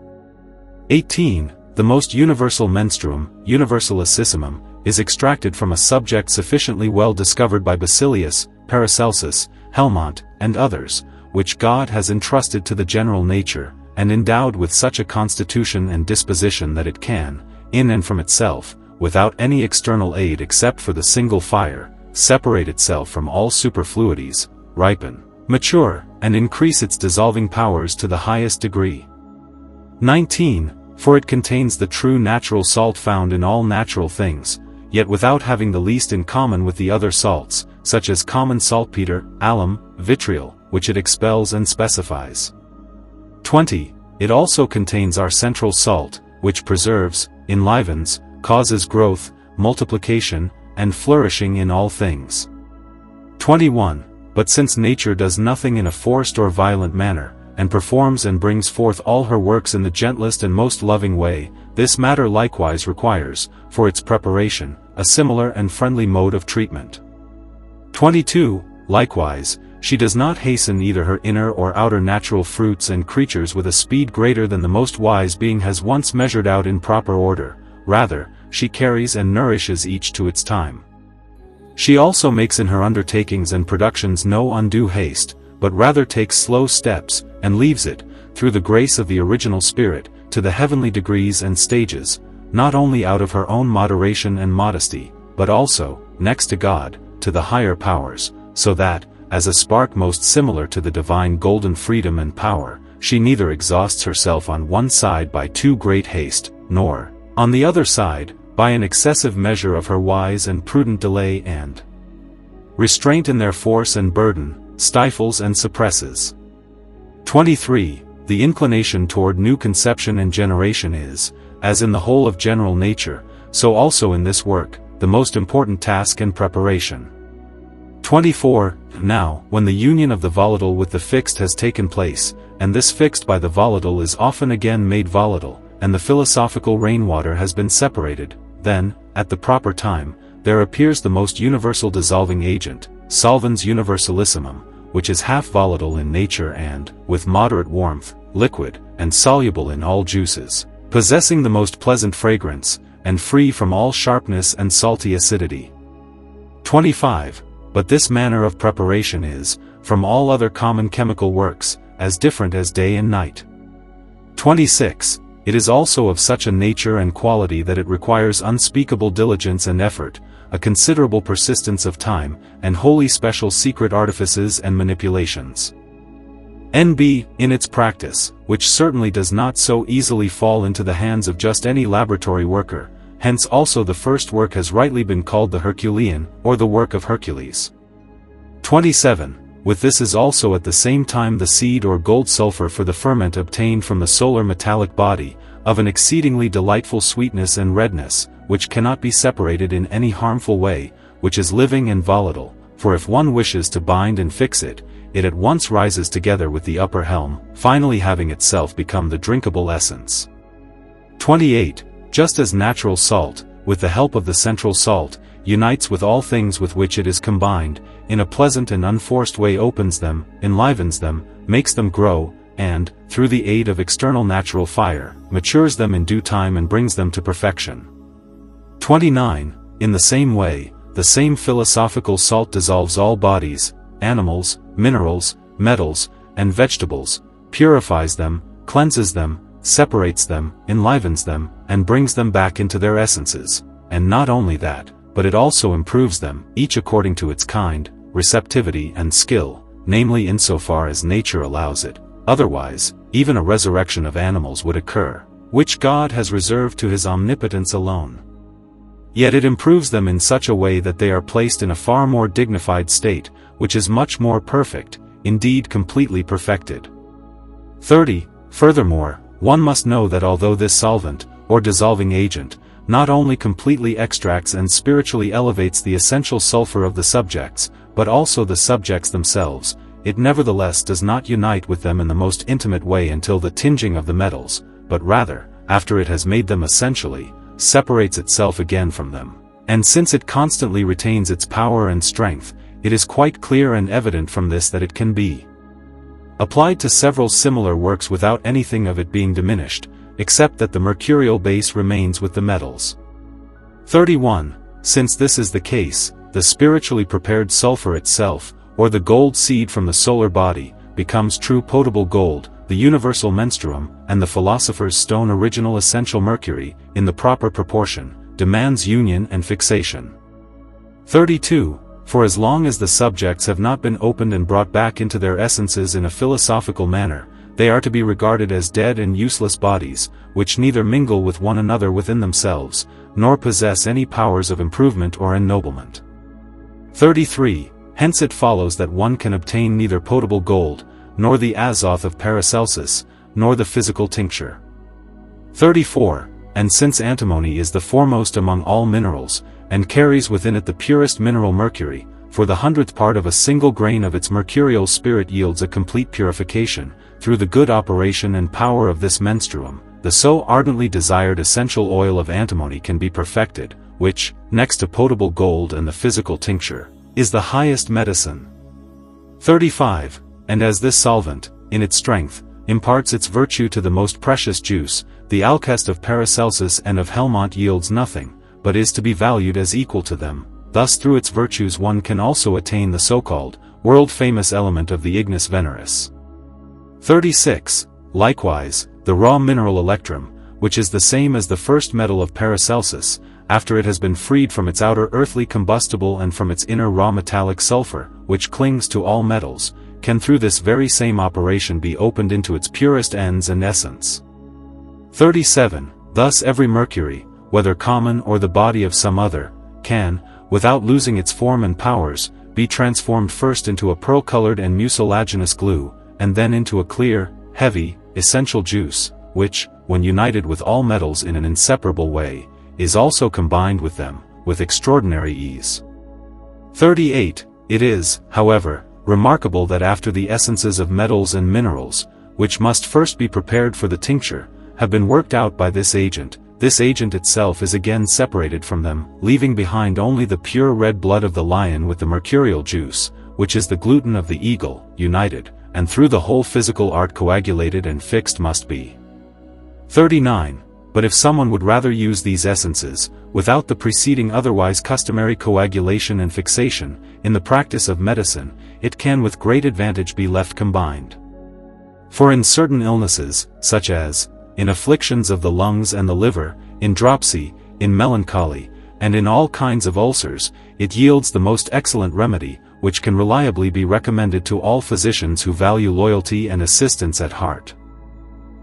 18. The most universal menstruum, universalisssimum, is extracted from a subject sufficiently well discovered by Basilius, Paracelsus, Helmont, and others, which God has entrusted to the general nature, and endowed with such a constitution and disposition that it can, in and from itself, without any external aid except for the single fire, separate itself from all superfluities, ripen, mature, and increase its dissolving powers to the highest degree. 19. For it contains the true natural salt found in all natural things, yet without having the least in common with the other salts, such as common saltpeter, alum, vitriol, which it expels and specifies. 20. It also contains our central salt, which preserves, enlivens, causes growth, multiplication, and flourishing in all things. 21. But since nature does nothing in a forced or violent manner, and performs and brings forth all her works in the gentlest and most loving way, this matter likewise requires, for its preparation, a similar and friendly mode of treatment. 22. Likewise, she does not hasten either her inner or outer natural fruits and creatures with a speed greater than the most wise being has once measured out in proper order, rather, she carries and nourishes each to its time. She also makes in her undertakings and productions no undue haste, but rather takes slow steps, and leaves it, through the grace of the original spirit, to the heavenly degrees and stages, not only out of her own moderation and modesty, but also, next to God, to the higher powers, so that, as a spark most similar to the divine golden freedom and power, she neither exhausts herself on one side by too great haste, nor, on the other side, by an excessive measure of her wise and prudent delay and restraint in their force and burden, stifles and suppresses. 23. The inclination toward new conception and generation is, as in the whole of general nature, so also in this work, the most important task and preparation. 24. Now, when the union of the volatile with the fixed has taken place, and this fixed by the volatile is often again made volatile, and the philosophical rainwater has been separated, then, at the proper time, there appears the most universal dissolving agent, solvens universalissimum, which is half volatile in nature and, with moderate warmth, liquid, and soluble in all juices, possessing the most pleasant fragrance, and free from all sharpness and salty acidity. 25. But this manner of preparation is, from all other common chemical works, as different as day and night. 26. It is also of such a nature and quality that it requires unspeakable diligence and effort, a considerable persistence of time, and wholly special secret artifices and manipulations. N.B. In its practice, which certainly does not so easily fall into the hands of just any laboratory worker, hence also the first work has rightly been called the Herculean, or the work of Hercules. 27. With this is also at the same time the seed or gold sulfur for the ferment obtained from the solar metallic body, of an exceedingly delightful sweetness and redness, which cannot be separated in any harmful way, which is living and volatile, for if one wishes to bind and fix it, it at once rises together with the upper helm, finally having itself become the drinkable essence. 28. Just as natural salt, with the help of the central salt, unites with all things with which it is combined, in a pleasant and unforced way opens them, enlivens them, makes them grow, and, through the aid of external natural fire, matures them in due time and brings them to perfection. 29. In the same way, the same philosophical salt dissolves all bodies, animals, minerals, metals, and vegetables, purifies them, cleanses them, separates them, enlivens them, and brings them back into their essences. And not only that, but it also improves them, each according to its kind, receptivity and skill, namely insofar as nature allows it. Otherwise, even a resurrection of animals would occur, which God has reserved to his omnipotence alone. Yet it improves them in such a way that they are placed in a far more dignified state, which is much more perfect, indeed completely perfected. 30. Furthermore, one must know that although this solvent, or dissolving agent, not only completely extracts and spiritually elevates the essential sulfur of the subjects, but also the subjects themselves, it nevertheless does not unite with them in the most intimate way until the tinging of the metals, but rather, after it has made them essentially, separates itself again from them. And since it constantly retains its power and strength, it is quite clear and evident from this that it can be applied to several similar works without anything of it being diminished, except that the mercurial base remains with the metals. 31. Since this is the case, the spiritually prepared sulfur itself, or the gold seed from the solar body, becomes true potable gold, the universal menstruum, and the philosopher's stone original essential mercury, in the proper proportion, demands union and fixation. 32. For as long as the subjects have not been opened and brought back into their essences in a philosophical manner, they are to be regarded as dead and useless bodies, which neither mingle with one another within themselves, nor possess any powers of improvement or ennoblement. 33. Hence it follows that one can obtain neither potable gold, nor the azoth of Paracelsus, nor the physical tincture. 34. And since antimony is the foremost among all minerals, and carries within it the purest mineral mercury, for the 100th part of a single grain of its mercurial spirit yields a complete purification, through the good operation and power of this menstruum, the so ardently desired essential oil of antimony can be perfected, which, next to potable gold and the physical tincture, is the highest medicine. 35. And as this solvent, in its strength, imparts its virtue to the most precious juice, the alchest of Paracelsus and of Helmont yields nothing, but is to be valued as equal to them. Thus through its virtues one can also attain the so-called, world-famous element of the ignis veneris. 36. Likewise, the raw mineral electrum, which is the same as the first metal of Paracelsus, after it has been freed from its outer earthly combustible and from its inner raw metallic sulfur, which clings to all metals, can through this very same operation be opened into its purest ends and essence. 37. Thus every mercury, whether common or the body of some other, can, without losing its form and powers, be transformed first into a pearl-colored and mucilaginous glue, and then into a clear, heavy, essential juice, which, when united with all metals in an inseparable way, is also combined with them, with extraordinary ease. 38. It is, however, remarkable that after the essences of metals and minerals, which must first be prepared for the tincture, have been worked out by this agent itself is again separated from them, leaving behind only the pure red blood of the lion with the mercurial juice, which is the gluten of the eagle, united, and through the whole physical art coagulated and fixed must be. 39. But if someone would rather use these essences, without the preceding otherwise customary coagulation and fixation, in the practice of medicine, it can with great advantage be left combined. For in certain illnesses, such as, in afflictions of the lungs and the liver, in dropsy, in melancholy, and in all kinds of ulcers, it yields the most excellent remedy, which can reliably be recommended to all physicians who value loyalty and assistance at heart.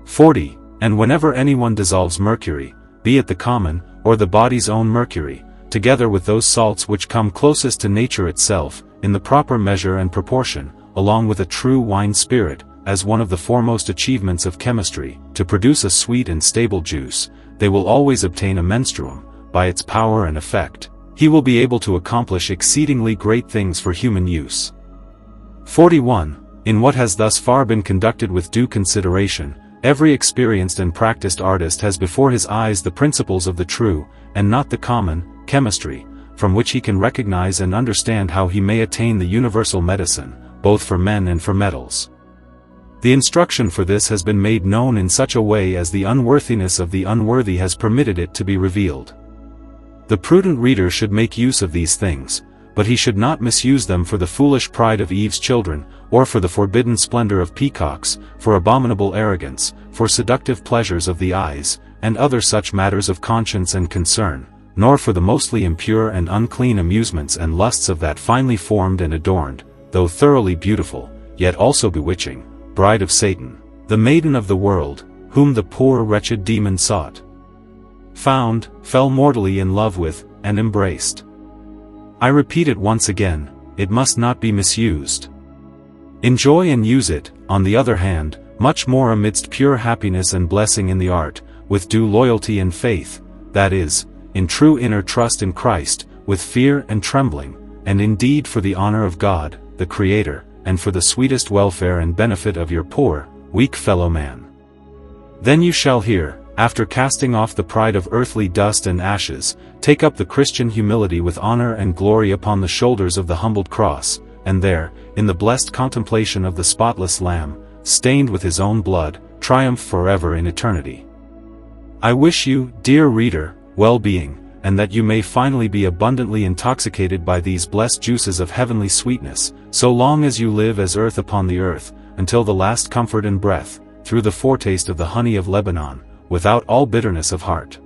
40. And whenever anyone dissolves mercury, be it the common, or the body's own mercury, together with those salts which come closest to nature itself, in the proper measure and proportion, along with a true wine spirit, as one of the foremost achievements of chemistry, to produce a sweet and stable juice, they will always obtain a menstruum, by its power and effect. He will be able to accomplish exceedingly great things for human use. 41. In what has thus far been conducted with due consideration, every experienced and practiced artist has before his eyes the principles of the true, and not the common, chemistry, from which he can recognize and understand how he may attain the universal medicine, both for men and for metals. The instruction for this has been made known in such a way as the unworthiness of the unworthy has permitted it to be revealed. The prudent reader should make use of these things, but he should not misuse them for the foolish pride of Eve's children, or for the forbidden splendor of peacocks, for abominable arrogance, for seductive pleasures of the eyes, and other such matters of conscience and concern, nor for the mostly impure and unclean amusements and lusts of that finely formed and adorned, though thoroughly beautiful, yet also bewitching, bride of Satan, the maiden of the world, whom the poor wretched demon sought, found, fell mortally in love with, and embraced. I repeat it once again, it must not be misused. Enjoy and use it, on the other hand, much more amidst pure happiness and blessing in the art, with due loyalty and faith, that is, in true inner trust in Christ, with fear and trembling, and indeed for the honor of God, the Creator, and for the sweetest welfare and benefit of your poor, weak fellow man. Then you shall hear, after casting off the pride of earthly dust and ashes, take up the Christian humility with honor and glory upon the shoulders of the humbled cross, and there, in the blessed contemplation of the spotless Lamb, stained with his own blood, triumph forever in eternity. I wish you, dear reader, well-being, and that you may finally be abundantly intoxicated by these blessed juices of heavenly sweetness, so long as you live as earth upon the earth, until the last comfort and breath, through the foretaste of the honey of Lebanon, without all bitterness of heart.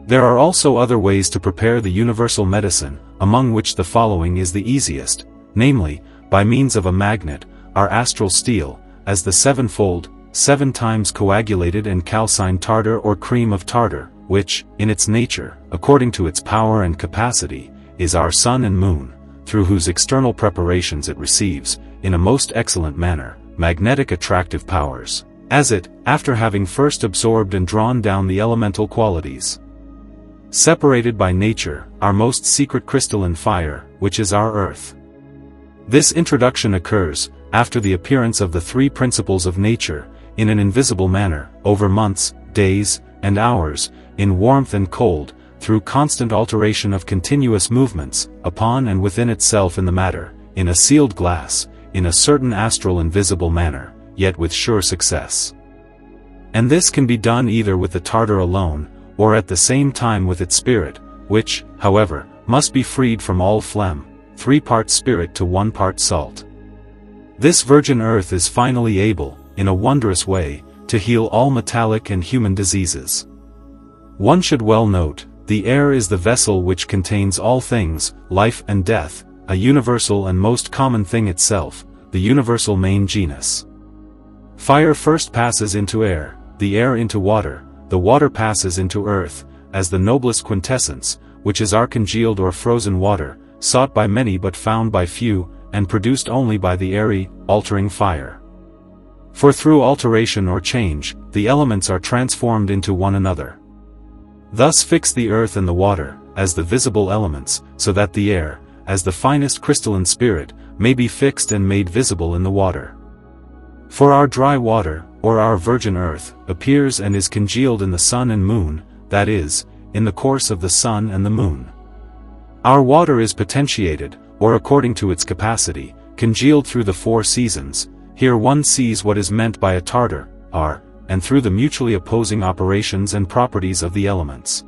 There are also other ways to prepare the universal medicine, among which the following is the easiest, namely, by means of a magnet, our astral steel, as the sevenfold, 7 times coagulated and calcined tartar or cream of tartar, which, in its nature, according to its power and capacity, is our sun and moon, through whose external preparations it receives, in a most excellent manner, magnetic attractive powers, as it, after having first absorbed and drawn down the elemental qualities, separated by nature, our most secret crystalline fire, which is our earth. This introduction occurs, after the appearance of the 3 principles of nature, in an invisible manner, over months, days, and hours, in warmth and cold, through constant alteration of continuous movements, upon and within itself in the matter, in a sealed glass, in a certain astral invisible manner, yet with sure success. And this can be done either with the tartar alone, or at the same time with its spirit, which, however, must be freed from all phlegm, 3 parts spirit to 1 part salt. This virgin earth is finally able, in a wondrous way, to heal all metallic and human diseases. One should well note, the air is the vessel which contains all things, life and death, a universal and most common thing itself, the universal main genus. Fire first passes into air, the air into water, the water passes into earth, as the noblest quintessence, which is our congealed or frozen water, sought by many but found by few, and produced only by the airy, altering fire. For through alteration or change, the elements are transformed into one another. Thus fix the earth and the water, as the visible elements, so that the air, as the finest crystalline spirit, may be fixed and made visible in the water. For our dry water, or our virgin earth, appears and is congealed in the sun and moon, that is, in the course of the sun and the moon. Our water is potentiated, or according to its capacity, congealed through the 4 seasons. Here one sees what is meant by a tartar, and through the mutually opposing operations and properties of the elements.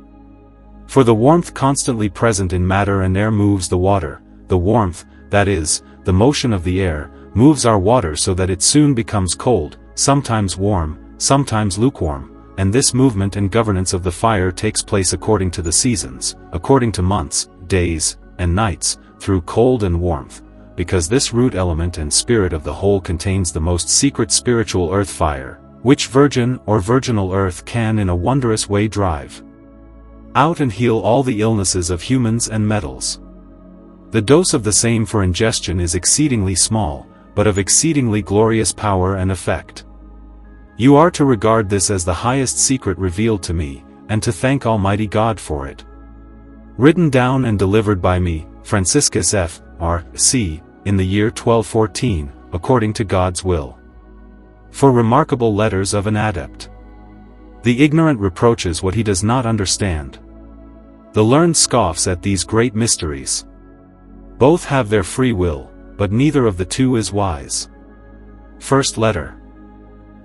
For the warmth constantly present in matter and air moves the water, the warmth, that is, the motion of the air, moves our water so that it soon becomes cold, sometimes warm, sometimes lukewarm, and this movement and governance of the fire takes place according to the seasons, according to months, days, and nights, through cold and warmth, because this root element and spirit of the whole contains the most secret spiritual earth fire, which virgin or virginal earth can in a wondrous way drive out and heal all the illnesses of humans and metals. The dose of the same for ingestion is exceedingly small, but of exceedingly glorious power and effect. You are to regard this as the highest secret revealed to me, and to thank Almighty God for it. Written down and delivered by me, Franciscus F.R.C., in the year 1214, according to God's will. For remarkable letters of an adept. The ignorant reproaches what he does not understand. The learned scoffs at these great mysteries. Both have their free will, but neither of the two is wise. First letter.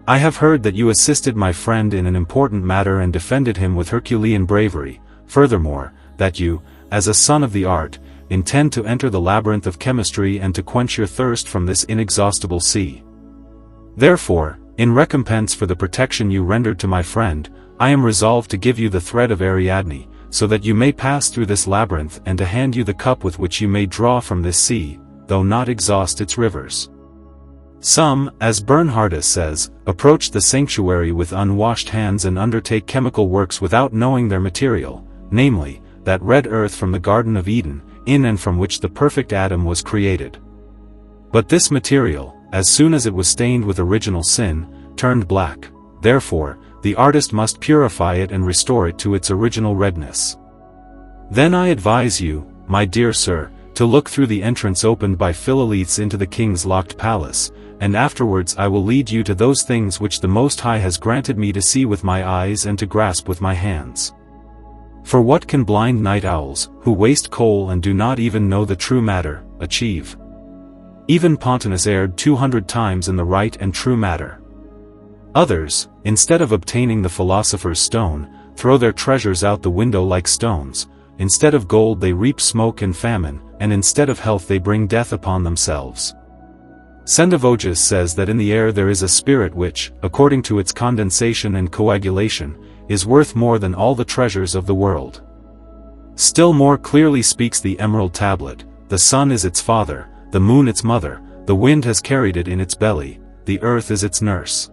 I have heard that you assisted my friend in an important matter and defended him with Herculean bravery, furthermore, that you, as a son of the art, intend to enter the labyrinth of chemistry and to quench your thirst from this inexhaustible sea. Therefore, in recompense for the protection you rendered to my friend, I am resolved to give you the thread of Ariadne, so that you may pass through this labyrinth and to hand you the cup with which you may draw from this sea, though not exhaust its rivers. Some, as Bernhardus says, approach the sanctuary with unwashed hands and undertake chemical works without knowing their material, namely, that red earth from the Garden of Eden, in and from which the perfect Adam was created. But this material, as soon as it was stained with original sin, turned black. Therefore, the artist must purify it and restore it to its original redness. Then I advise you, my dear sir, to look through the entrance opened by Philolithes into the king's locked palace, and afterwards I will lead you to those things which the Most High has granted me to see with my eyes and to grasp with my hands. For what can blind night owls, who waste coal and do not even know the true matter, achieve? Even Pontanus erred 200 times in the right and true matter. Others, instead of obtaining the philosopher's stone, throw their treasures out the window like stones. Instead of gold they reap smoke and famine, and instead of health they bring death upon themselves. Sendivogius says that in the air there is a spirit which, according to its condensation and coagulation, is worth more than all the treasures of the world. Still more clearly speaks the emerald tablet: the sun is its father, the moon its mother, the wind has carried it in its belly, the earth is its nurse.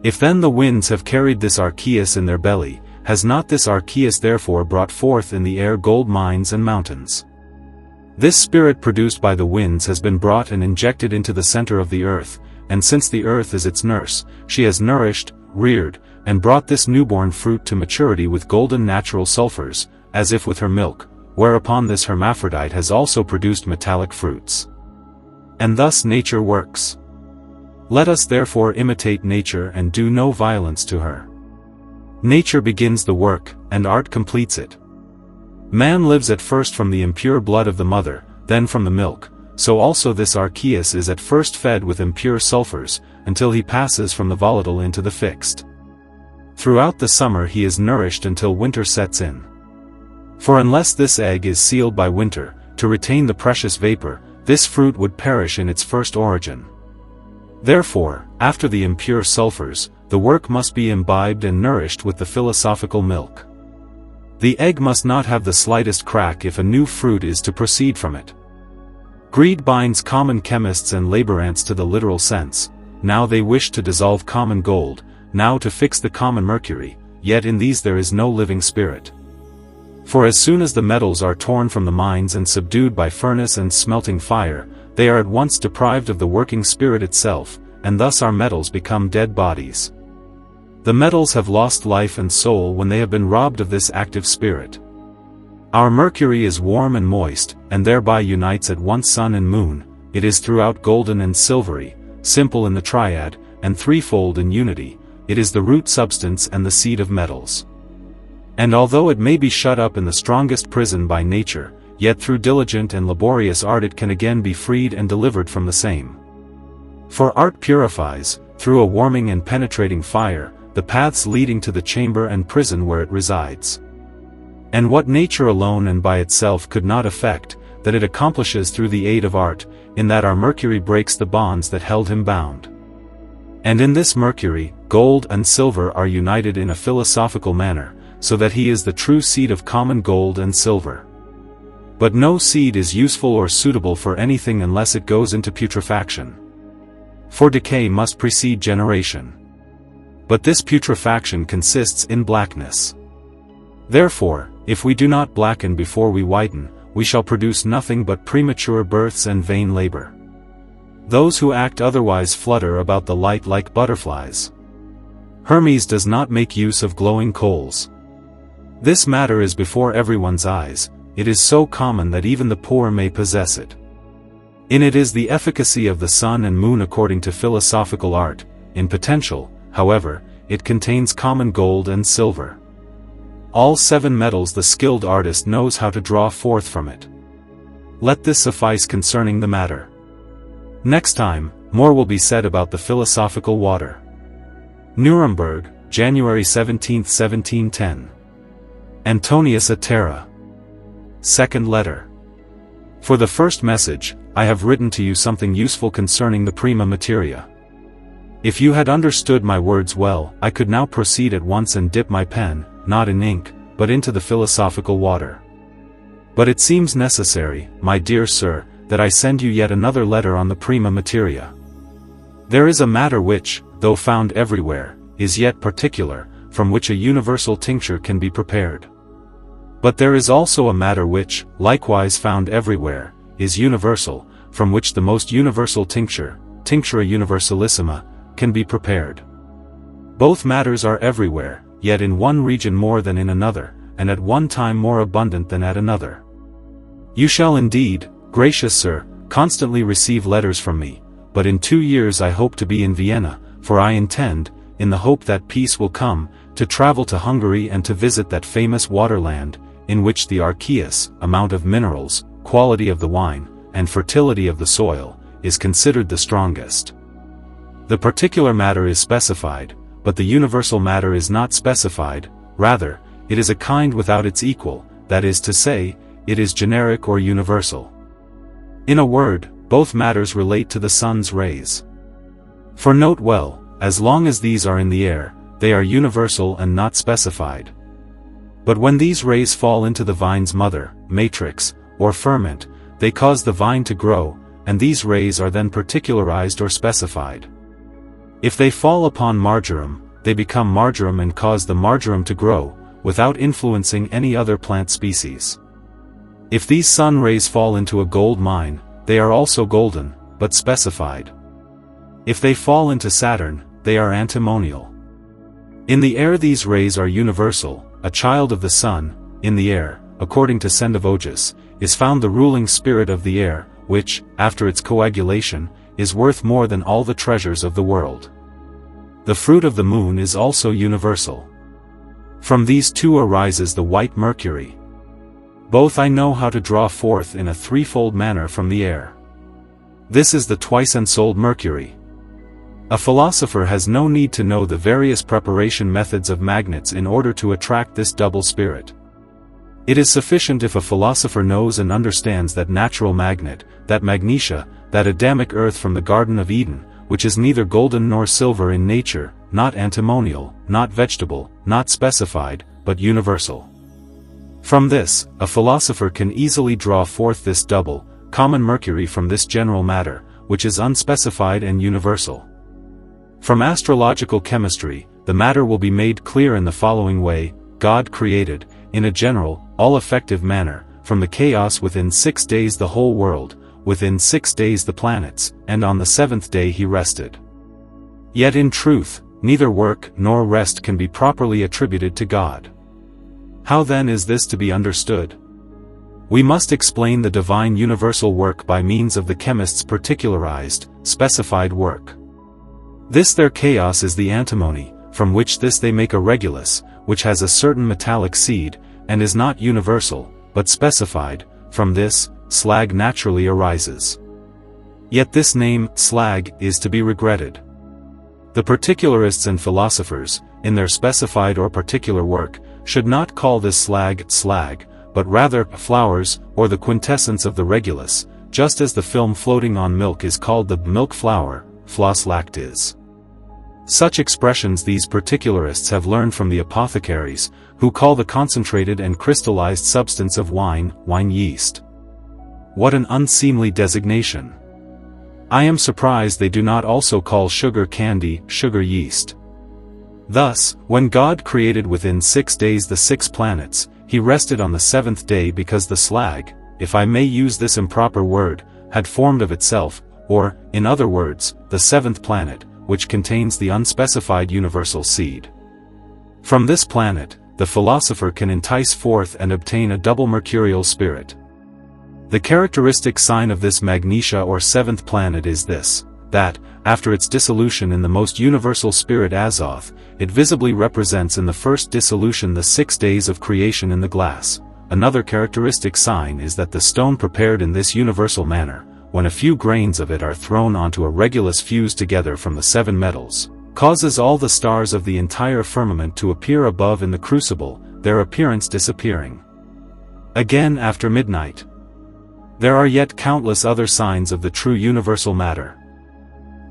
If then the winds have carried this Archeus in their belly, has not this Archeus therefore brought forth in the air gold mines and mountains? This spirit produced by the winds has been brought and injected into the center of the earth, and since the earth is its nurse, she has nourished, reared, and brought this newborn fruit to maturity with golden natural sulfurs, as if with her milk, whereupon this hermaphrodite has also produced metallic fruits. And thus nature works. Let us therefore imitate nature and do no violence to her. Nature begins the work, and art completes it. Man lives at first from the impure blood of the mother, then from the milk, so also this Archeus is at first fed with impure sulfurs, until he passes from the volatile into the fixed. Throughout the summer he is nourished until winter sets in. For unless this egg is sealed by winter, to retain the precious vapor, this fruit would perish in its first origin. Therefore, after the impure sulfurs, the work must be imbibed and nourished with the philosophical milk. The egg must not have the slightest crack if a new fruit is to proceed from it. Greed binds common chemists and laborants to the literal sense. Now they wish to dissolve common gold, now to fix the common mercury, yet in these there is no living spirit. For as soon as the metals are torn from the mines and subdued by furnace and smelting fire, they are at once deprived of the working spirit itself, and thus our metals become dead bodies. The metals have lost life and soul when they have been robbed of this active spirit. Our mercury is warm and moist, and thereby unites at once sun and moon. It is throughout golden and silvery, simple in the triad, and threefold in unity. It is the root substance and the seed of metals. And although it may be shut up in the strongest prison by nature, yet through diligent and laborious art it can again be freed and delivered from the same. For art purifies, through a warming and penetrating fire, the paths leading to the chamber and prison where it resides. And what nature alone and by itself could not effect, that it accomplishes through the aid of art, in that our mercury breaks the bonds that held him bound. And in this mercury, gold and silver are united in a philosophical manner, so that he is the true seed of common gold and silver. But no seed is useful or suitable for anything unless it goes into putrefaction. For decay must precede generation. But this putrefaction consists in blackness. Therefore, if we do not blacken before we whiten, we shall produce nothing but premature births and vain labor. Those who act otherwise flutter about the light like butterflies. Hermes does not make use of glowing coals. This matter is before everyone's eyes, it is so common that even the poor may possess it. In it is the efficacy of the sun and moon according to philosophical art. In potential, however, it contains common gold and silver. All 7 metals the skilled artist knows how to draw forth from it. Let this suffice concerning the matter. Next time, more will be said about the philosophical water. Nuremberg, January 17, 1710. Antonius at Terra. Second letter. For the first message, I have written to you something useful concerning the prima materia. If you had understood my words well, I could now proceed at once and dip my pen, not in ink, but into the philosophical water. But it seems necessary, my dear sir, that I send you yet another letter on the prima materia. There is a matter which, though found everywhere, is yet particular, from which a universal tincture can be prepared. But there is also a matter which, likewise found everywhere, is universal, from which the most universal tincture, tinctura universalissima, can be prepared. Both matters are everywhere, yet in one region more than in another, and at one time more abundant than at another. You shall indeed, gracious sir, constantly receive letters from me, but in 2 years I hope to be in Vienna, for I intend, in the hope that peace will come, to travel to Hungary and to visit that famous waterland, in which the archeus, amount of minerals, quality of the wine, and fertility of the soil, is considered the strongest. The particular matter is specified, but the universal matter is not specified, rather, it is a kind without its equal, that is to say, it is generic or universal. In a word, both matters relate to the sun's rays. For note well, as long as these are in the air, they are universal and not specified. But when these rays fall into the vine's mother, matrix, or ferment, they cause the vine to grow, and these rays are then particularized or specified. If they fall upon marjoram, they become marjoram and cause the marjoram to grow, without influencing any other plant species. If these sun rays fall into a gold mine, they are also golden, but specified. If they fall into Saturn, they are antimonial. In the air these rays are universal, a child of the sun. In the air, according to Sendivogius, is found the ruling spirit of the air, which, after its coagulation, is worth more than all the treasures of the world. The fruit of the moon is also universal. From these two arises the white mercury. Both I know how to draw forth in a threefold manner from the air. This is the twice-ensouled mercury. A philosopher has no need to know the various preparation methods of magnets in order to attract this double spirit. It is sufficient if a philosopher knows and understands that natural magnet, that magnesia, that Adamic earth from the Garden of Eden, which is neither golden nor silver in nature, not antimonial, not vegetable, not specified, but universal. From this, a philosopher can easily draw forth this double, common mercury from this general matter, which is unspecified and universal. From astrological chemistry, the matter will be made clear in the following way: God created, in a general, all-effective manner, from the chaos within 6 days the whole world, within 6 days the planets, and on the 7th day he rested. Yet in truth, neither work nor rest can be properly attributed to God. How then is this to be understood? We must explain the divine universal work by means of the chemist's particularized, specified work. This their chaos is the antimony, from which this they make a regulus, which has a certain metallic seed, and is not universal, but specified. From this, slag naturally arises. Yet this name, slag, is to be regretted. The particularists and philosophers, in their specified or particular work, should not call this slag, slag, but rather, flowers, or the quintessence of the regulus, just as the film floating on milk is called the milk flower, flos lactis. Such expressions these particularists have learned from the apothecaries, who call the concentrated and crystallized substance of wine, wine yeast. What an unseemly designation! I am surprised they do not also call sugar candy, sugar yeast. Thus, when God created within 6 days the 6 planets, he rested on the 7th day because the slag, if I may use this improper word, had formed of itself, or, in other words, the 7th planet, which contains the unspecified universal seed. From this planet, the philosopher can entice forth and obtain a double mercurial spirit. The characteristic sign of this magnesia or 7th planet is this, that, after its dissolution in the most universal spirit Azoth, it visibly represents in the first dissolution the 6 days of creation in the glass. Another characteristic sign is that the stone prepared in this universal manner, when a few grains of it are thrown onto a regulus fused together from the 7 metals, causes all the stars of the entire firmament to appear above in the crucible, their appearance disappearing again after midnight. There are yet countless other signs of the true universal matter.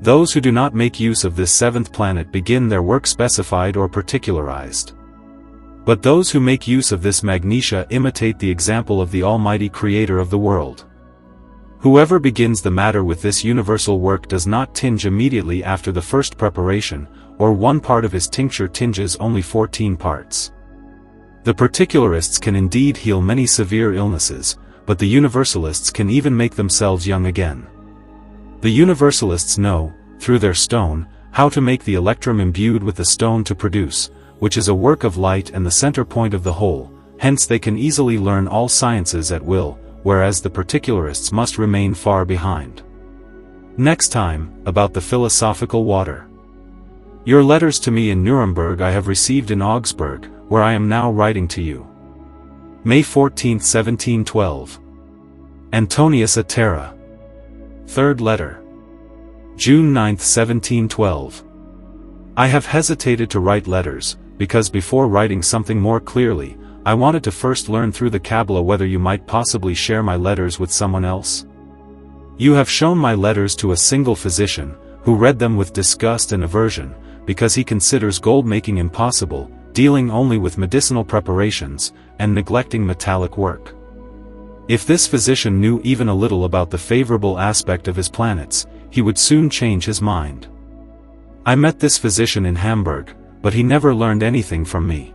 Those who do not make use of this seventh planet begin their work specified or particularized. But those who make use of this magnesia imitate the example of the Almighty Creator of the world. Whoever begins the matter with this universal work does not tinge immediately after the first preparation, or one part of his tincture tinges only 14 parts. The particularists can indeed heal many severe illnesses, but the universalists can even make themselves young again. The universalists know, through their stone, how to make the electrum imbued with the stone to produce, which is a work of light and the center point of the whole, hence they can easily learn all sciences at will, whereas the particularists must remain far behind. Next time, about the philosophical water. Your letters to me in Nuremberg I have received in Augsburg, where I am now writing to you. May 14, 1712. Antonius a Terra. Third letter. June 9, 1712. I have hesitated to write letters, because before writing something more clearly, I wanted to first learn through the Kabbalah whether you might possibly share my letters with someone else. You have shown my letters to a single physician, who read them with disgust and aversion, because he considers gold-making impossible, dealing only with medicinal preparations, and neglecting metallic work. If this physician knew even a little about the favorable aspect of his planets, he would soon change his mind. I met this physician in Hamburg, but he never learned anything from me.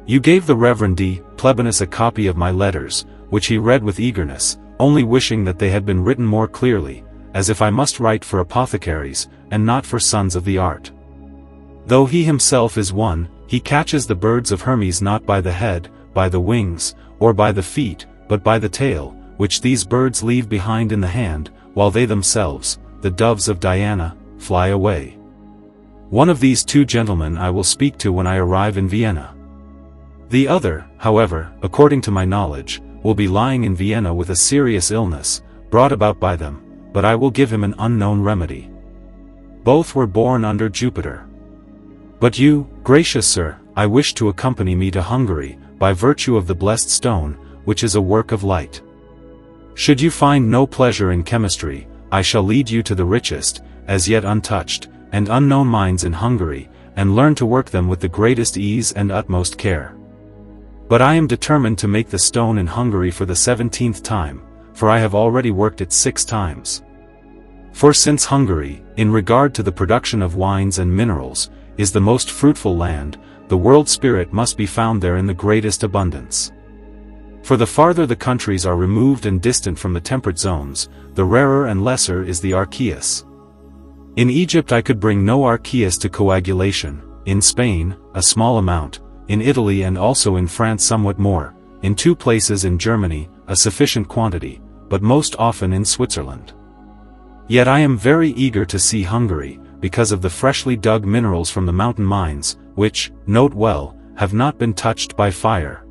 You gave the Reverend D. Plebinus a copy of my letters, which he read with eagerness, only wishing that they had been written more clearly, as if I must write for apothecaries, and not for sons of the art. Though he himself is one, he catches the birds of Hermes not by the head, by the wings, or by the feet, but by the tail, which these birds leave behind in the hand, while they themselves, the doves of Diana, fly away. One of these two gentlemen I will speak to when I arrive in Vienna. The other, however, according to my knowledge, will be lying in Vienna with a serious illness, brought about by them, but I will give him an unknown remedy. Both were born under Jupiter. But you, gracious sir, I wish to accompany me to Hungary, by virtue of the blessed stone, which is a work of light. Should you find no pleasure in chemistry, I shall lead you to the richest, as yet untouched, and unknown mines in Hungary, and learn to work them with the greatest ease and utmost care. But I am determined to make the stone in Hungary for the 17th time, for I have already worked it 6 times. For since Hungary, in regard to the production of wines and minerals, is the most fruitful land, the world spirit must be found there in the greatest abundance. For the farther the countries are removed and distant from the temperate zones, the rarer and lesser is the archeus. In Egypt I could bring no archeus to coagulation, in Spain, a small amount, in Italy and also in France somewhat more, in 2 places in Germany, a sufficient quantity, but most often in Switzerland. Yet I am very eager to see Hungary, because of the freshly dug minerals from the mountain mines, which, note well, have not been touched by fire.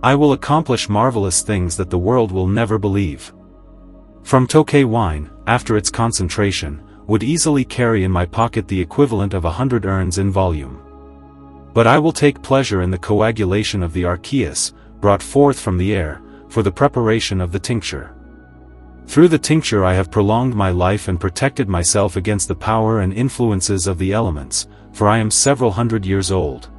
I will accomplish marvelous things that the world will never believe. From Tokay wine, after its concentration, would easily carry in my pocket the equivalent of 100 urns in volume. But I will take pleasure in the coagulation of the archeus, brought forth from the air, for the preparation of the tincture. Through the tincture I have prolonged my life and protected myself against the power and influences of the elements, for I am several hundred years old.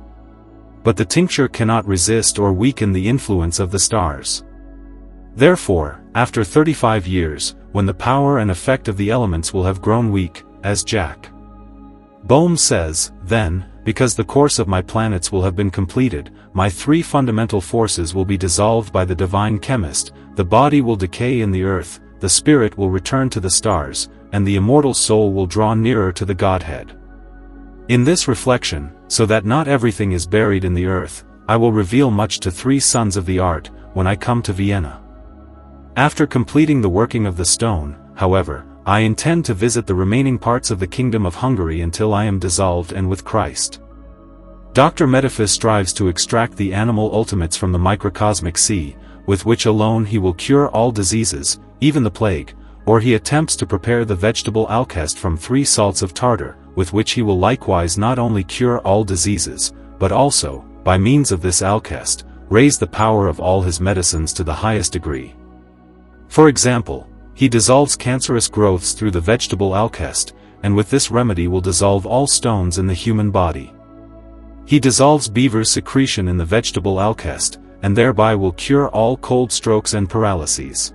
But the tincture cannot resist or weaken the influence of the stars. Therefore, after 35 years, when the power and effect of the elements will have grown weak, as Jack Bohm says, then, because the course of my planets will have been completed, my 3 fundamental forces will be dissolved by the divine chemist, the body will decay in the earth, the spirit will return to the stars, and the immortal soul will draw nearer to the Godhead. In this reflection, so that not everything is buried in the earth, I will reveal much to 3 sons of the art, when I come to Vienna. After completing the working of the stone, however, I intend to visit the remaining parts of the kingdom of Hungary until I am dissolved and with Christ. Dr. Metaphys strives to extract the animal ultimates from the microcosmic sea, with which alone he will cure all diseases, even the plague, or he attempts to prepare the vegetable alkest from 3 salts of tartar, with which he will likewise not only cure all diseases, but also, by means of this alkest, raise the power of all his medicines to the highest degree. For example, he dissolves cancerous growths through the vegetable alchest, and with this remedy will dissolve all stones in the human body. He dissolves beaver's secretion in the vegetable alchest, and thereby will cure all cold strokes and paralyses.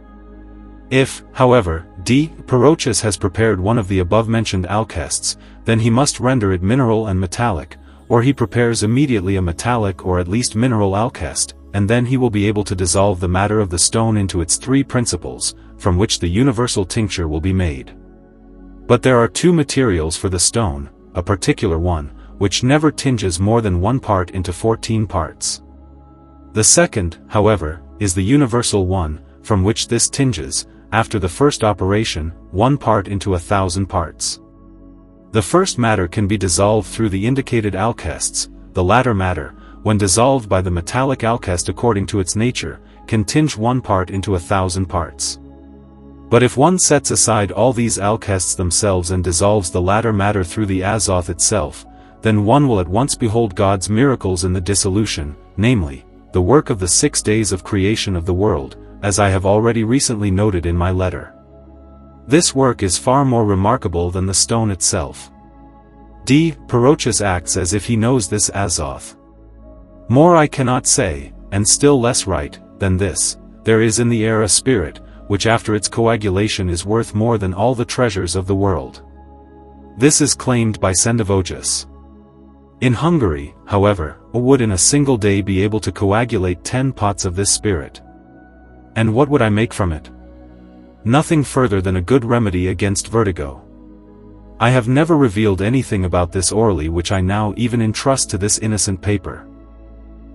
If, however, D. Parochus has prepared one of the above-mentioned alchests, then he must render it mineral and metallic, or he prepares immediately a metallic or at least mineral alchest, and then he will be able to dissolve the matter of the stone into its three principles, from which the universal tincture will be made. But there are two materials for the stone, a particular one, which never tinges more than one part into 14 parts. The second, however, is the universal one, from which this tinges, after the first operation, one part into 1,000 parts. The first matter can be dissolved through the indicated alchests, the latter matter, when dissolved by the metallic alchest according to its nature, can tinge one part into 1,000 parts. But if one sets aside all these alchests themselves and dissolves the latter matter through the azoth itself, then one will at once behold God's miracles in the dissolution, namely, the work of the 6 days of creation of the world, as I have already recently noted in my letter. This work is far more remarkable than the stone itself. D. Parochus acts as if he knows this azoth. More I cannot say, and still less write, than this: there is in the air a spirit, which after its coagulation is worth more than all the treasures of the world. This is claimed by Sendivogius. In Hungary, however, would in a single day be able to coagulate 10 pots of this spirit. And what would I make from it? Nothing further than a good remedy against vertigo. I have never revealed anything about this orally, which I now even entrust to this innocent paper.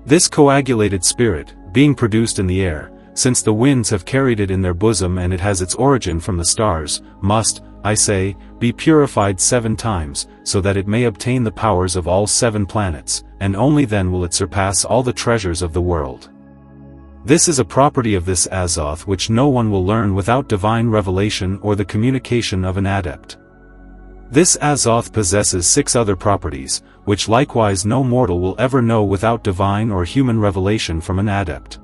This coagulated spirit, being produced in the air, since the winds have carried it in their bosom and it has its origin from the stars, must, I say, be purified 7 times, so that it may obtain the powers of all 7 planets, and only then will it surpass all the treasures of the world. This is a property of this azoth which no one will learn without divine revelation or the communication of an adept. This azoth possesses 6 other properties, which likewise no mortal will ever know without divine or human revelation from an adept.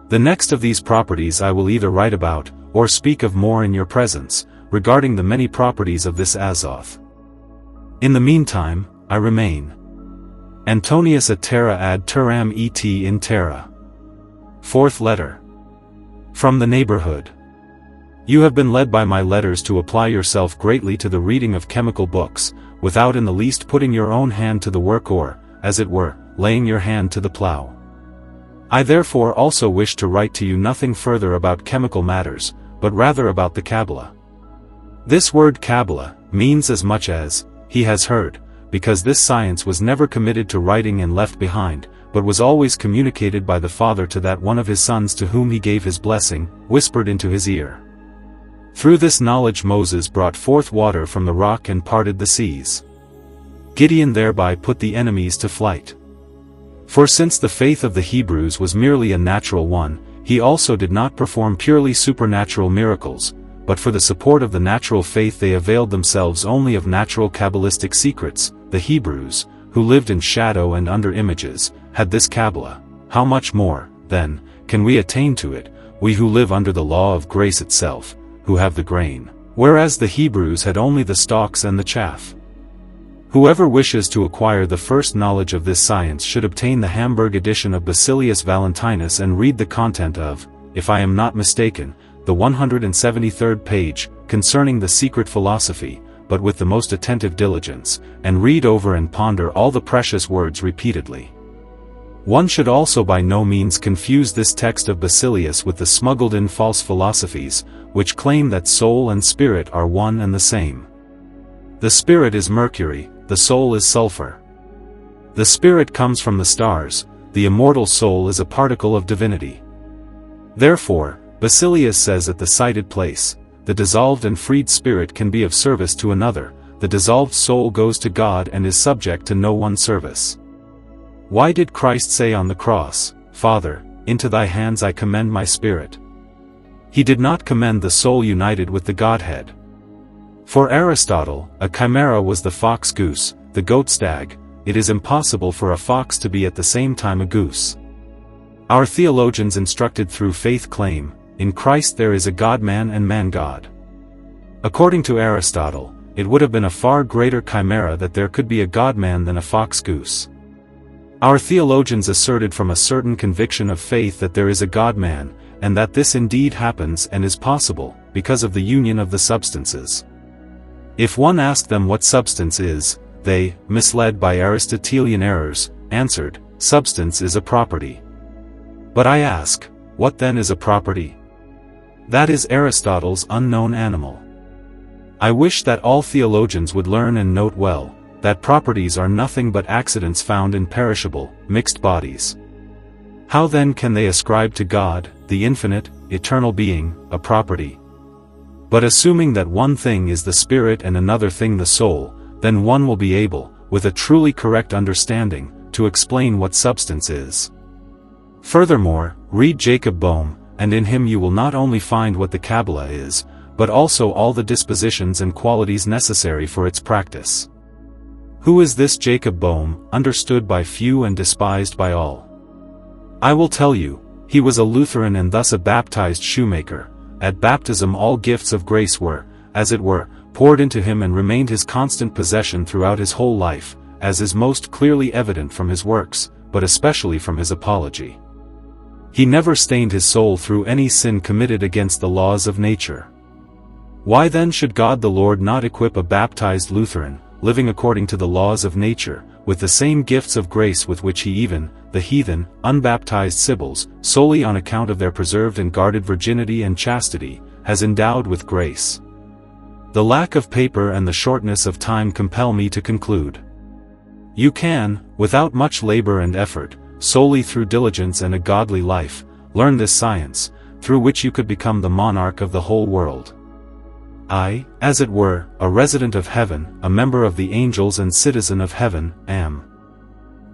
The next of these properties I will either write about, or speak of more in your presence, regarding the many properties of this azoth. In the meantime, I remain Antonius a terra ad terram et in terra. 4th letter. From the neighborhood. You have been led by my letters to apply yourself greatly to the reading of chemical books, without in the least putting your own hand to the work or, as it were, laying your hand to the plough. I therefore also wish to write to you nothing further about chemical matters, but rather about the Kabbalah. This word Kabbalah means as much as, he has heard, because this science was never committed to writing and left behind, but was always communicated by the Father to that one of his sons to whom he gave his blessing, whispered into his ear. Through this knowledge Moses brought forth water from the rock and parted the seas. Gideon thereby put the enemies to flight. For since the faith of the Hebrews was merely a natural one, he also did not perform purely supernatural miracles, but for the support of the natural faith they availed themselves only of natural Kabbalistic secrets. The Hebrews, who lived in shadow and under images, had this Kabbalah. How much more, then, can we attain to it, we who live under the law of grace itself, who have the grain, whereas the Hebrews had only the stalks and the chaff? Whoever wishes to acquire the first knowledge of this science should obtain the Hamburg edition of Basilius Valentinus and read the content of, if I am not mistaken, the 173rd page, concerning the secret philosophy, but with the most attentive diligence, and read over and ponder all the precious words repeatedly. One should also by no means confuse this text of Basilius with the smuggled-in false philosophies, which claim that soul and spirit are one and the same. The spirit is mercury, the soul is sulfur. The spirit comes from the stars, the immortal soul is a particle of divinity. Therefore, Basilius says at the cited place, the dissolved and freed spirit can be of service to another, the dissolved soul goes to God and is subject to no one service. Why did Christ say on the cross, Father, into thy hands I commend my spirit? He did not commend the soul united with the Godhead. For Aristotle, a chimera was the fox-goose, the goat-stag. It is impossible for a fox to be at the same time a goose. Our theologians instructed through faith claim, in Christ there is a God-man and man-God. According to Aristotle, it would have been a far greater chimera that there could be a God-man than a fox-goose. Our theologians asserted from a certain conviction of faith that there is a God-man, and that this indeed happens and is possible, because of the union of the substances. If one asked them what substance is, they, misled by Aristotelian errors, answered, substance is a property. But I ask, what then is a property? That is Aristotle's unknown animal. I wish that all theologians would learn and note well, that properties are nothing but accidents found in perishable, mixed bodies. How then can they ascribe to God, the infinite, eternal being, a property? But assuming that one thing is the spirit and another thing the soul, then one will be able, with a truly correct understanding, to explain what substance is. Furthermore, read Jacob Boehme, and in him you will not only find what the Kabbalah is, but also all the dispositions and qualities necessary for its practice. Who is this Jacob Boehme, understood by few and despised by all? I will tell you, he was a Lutheran and thus a baptized shoemaker. At baptism all gifts of grace were, as it were, poured into him and remained his constant possession throughout his whole life, as is most clearly evident from his works, but especially from his apology. He never stained his soul through any sin committed against the laws of nature. Why then should God the Lord not equip a baptized Lutheran, living according to the laws of nature, with the same gifts of grace with which he even, the heathen, unbaptized Sibyls, solely on account of their preserved and guarded virginity and chastity, has endowed with grace? The lack of paper and the shortness of time compel me to conclude. You can, without much labor and effort, solely through diligence and a godly life, learn this science, through which you could become the monarch of the whole world. I, as it were, a resident of heaven, a member of the angels and citizen of heaven, am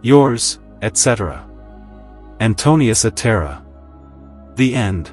yours, etc. Antonius Atera. The End.